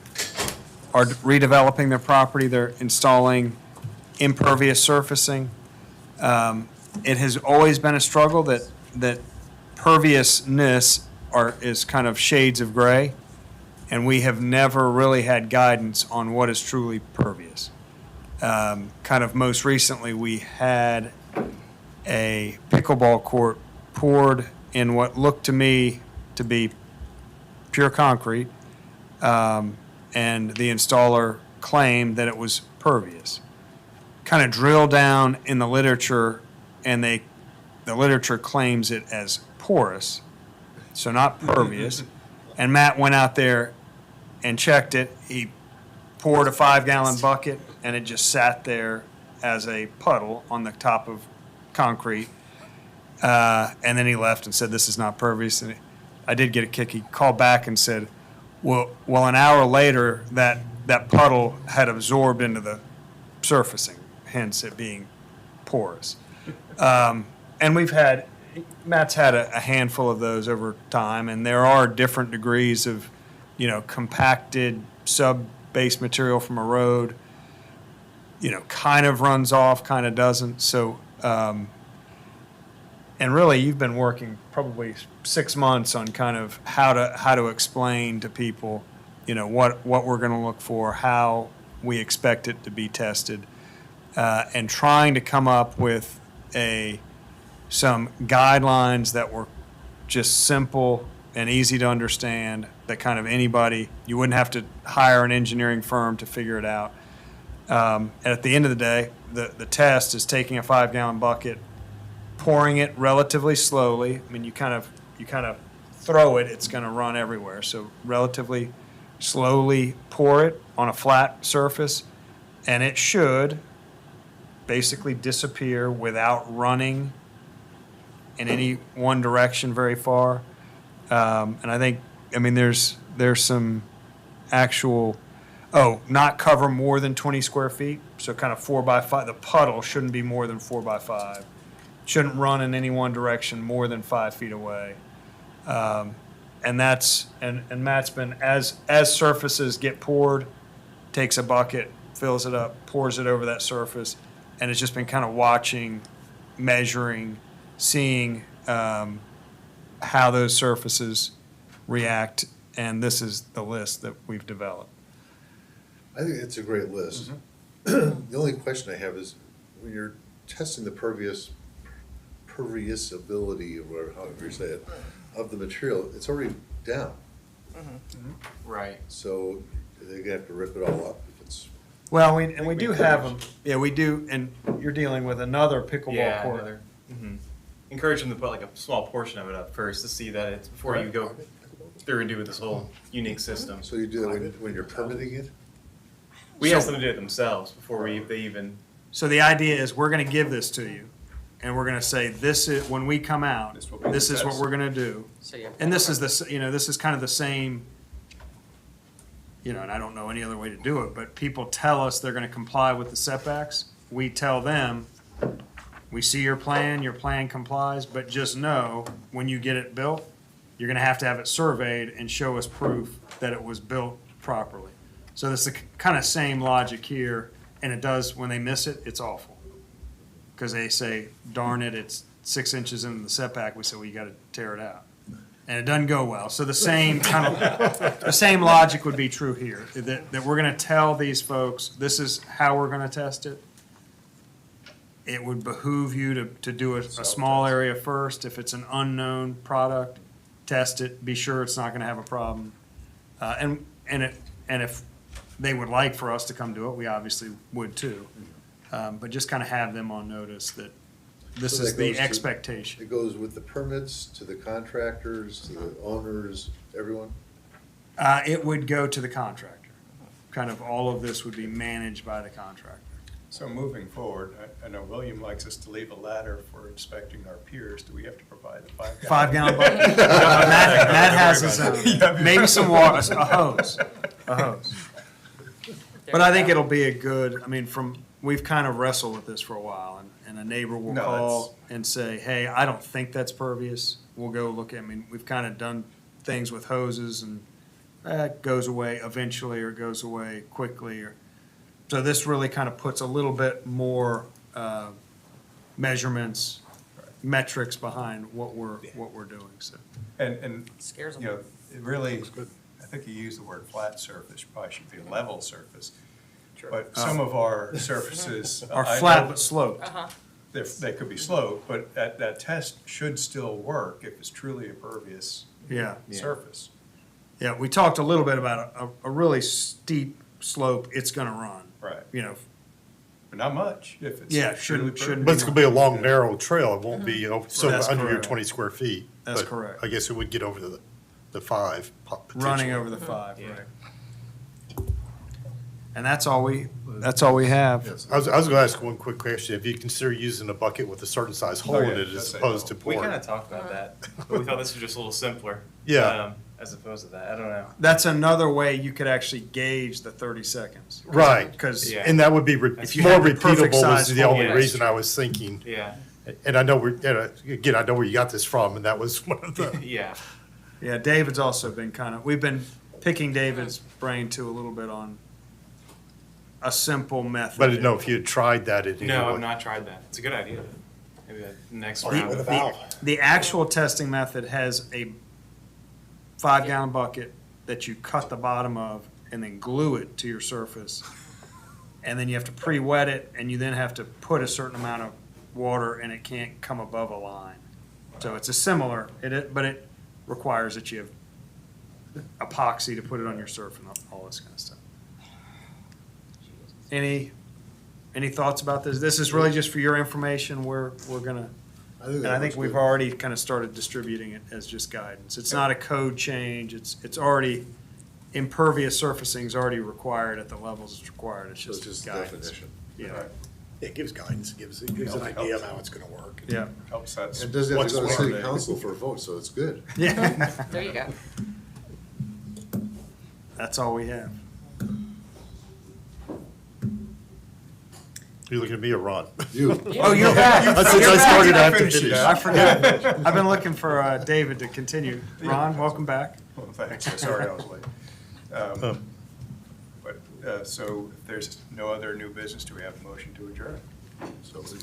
are redeveloping their property, they're installing impervious surfacing. It has always been a struggle that perviousness is kind of shades of gray, and we have never really had guidance on what is truly pervious. Kind of most recently, we had a pickleball court poured in what looked to me to be pure concrete, and the installer claimed that it was pervious. Kind of drill down in the literature, and the literature claims it as porous, so not pervious. And Matt went out there and checked it. He poured a 5-gallon bucket, and it just sat there as a puddle on the top of concrete. And then he left and said, "This is not pervious." And I did get a kick. He called back and said, well, an hour later, that puddle had absorbed into the surfacing, hence it being porous. And Matt's had a handful of those over time, and there are different degrees of, compacted sub-base material from a road, kind of runs off, kind of doesn't. So, and really, you've been working probably 6 months on kind of how to explain to people, what we're going to look for, how we expect it to be tested, and trying to come up with some guidelines that were just simple and easy to understand, that kind of anybody, you wouldn't have to hire an engineering firm to figure it out. And at the end of the day, the test is taking a 5-gallon bucket, pouring it relatively slowly. I mean, you kind of throw it, it's going to run everywhere. So relatively slowly pour it on a flat surface, and it should basically disappear without running in any one direction very far. And I think, there's some actual, not cover more than 20 square feet. So kind of 4 by 5, the puddle shouldn't be more than 4 by 5. Shouldn't run in any one direction more than 5 feet away. And Matt's been, as surfaces get poured, takes a bucket, fills it up, pours it over that surface, and it's just been kind of watching, measuring, seeing how those surfaces react, and this is the list that we've developed. I think it's a great list. Mm-hmm. The only question I have is, when you're testing the pervious ability, or whatever, however you say it, of the material, it's already down. Right. So they're gonna have to rip it all up if it's, Well, we do have them, yeah, we do, and you're dealing with another pickleball Yeah, court. another. Encourage them to put like a small portion of it up first to see that it's before you go through and do this whole unique system. so you do that when you're permitting it? We ask them to do it themselves before they even. So the idea is, we're gonna give this to you, and we're gonna say, this is, when we come out, This will be the this is what test. we're gonna do. So you have to And this have is this is kind of the same, and I don't know any other way to do it, but people tell us they're gonna comply with the setbacks. We tell them, we see your plan complies, but just know, when you get it built, you're gonna have to have it surveyed and show us proof that it was built properly. So it's the kind of same logic here, and it does, when they miss it, it's awful. Because they say, darn it, it's 6 inches into the setback, we say, well, you gotta tear it out. And it doesn't go well. So the same the same logic would be true here, that we're gonna tell these folks, this is how we're gonna test it. It would behoove you to do a small area first. If it's an unknown product, test it, be sure it's not gonna have a problem. And if they would like for us to come do it, we obviously would too. But just kind of have them on notice that this So is that the goes to- expectation. It goes with the permits, to the contractors, to the owners, everyone? It would go to the contractor. Kind of all of this would be managed by the contractor. So moving forward, I know William likes us to leave a ladder for inspecting our peers. Do we have to provide a 5 gallon? 5 gallon bucket. Matt has his own. Maybe some water, a hose. But I think it'll be a good, we've kind of wrestled with this for a while, and a neighbor will No, call and say, hey, I don't think that's pervious. We'll go look at, we've kind of done things with hoses, and it goes away eventually, or goes away quickly, so this really kind of puts a little bit more measurements, metrics behind what we're doing, so. And, Scares them. it really, I think you used the word flat surface, probably should be a level surface. But some of our surfaces. Are I flat know but sloped. They could be sloped, but that test should still work if it's truly a pervious Yeah. surface. Yeah, we talked a little bit about a really steep slope it's gonna run. Right. But not much if it's. Yeah, truly shouldn't pervious. But it's gonna be a long, narrow trail. It won't be so That's under your correct. 20 square feet. That's But correct. I guess it would get over the 5 potentially. Running over the 5, Yeah. right. And that's all we have. Yes. I was gonna ask one quick question. If you consider using a bucket with a certain size hole in yeah, it as that's opposed to We pouring? kind of talked about that, but we thought this was just a little simpler. Yeah. As opposed to that, I don't know. That's another way you could actually gauge the 30 seconds. Right. Because, Yeah. And that would be If you more had the perfect repeatable size is the hole, only yeah, reason that's I was thinking. Yeah. And I know again, I know where you got this from, and that was one of the, Yeah. yeah, David's also been we've been picking David's brain too a little bit on a simple method. but I didn't know if you had tried that at any No, I've way. not tried that. It's a good idea. Maybe that next I'll eat round. with a valve. The actual testing method has a 5 gallon bucket that you cut the bottom of and then glue it to your surface. And then you have to pre-wet it, and you then have to put a certain amount of water, and it can't come above a line. So it's a similar, but it requires that you have epoxy to put it on your surf and all this kind of stuff. Any thoughts about this? This is really just for your information. We're gonna, and I think we've already kind of started distributing it as just guidance. It's not a code change. It's already, impervious surfacing is already required at the levels it's required. It's So it's just just guidance. definition. Yeah, Right. It gives guidance, it gives an idea of how it's gonna work. yeah, Helps us. It doesn't have to go to what's city there. council for a vote, so it's good. yeah. There you go. That's all we have. You're looking at me or Ron? You, Oh, you're back. Since I started, I have to Finish it finish. up. I forgot. I've been looking for David to continue. Ron, welcome back. Well, thanks. Sorry I was late. So if there's no other new business, do we have a motion to adjourn? so, Motion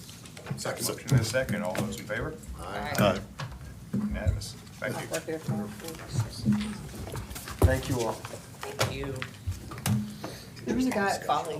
and a second. All those in favor? aye. Uh, unanimous. Thank you. Thank you all. Thank you. There was a guy following you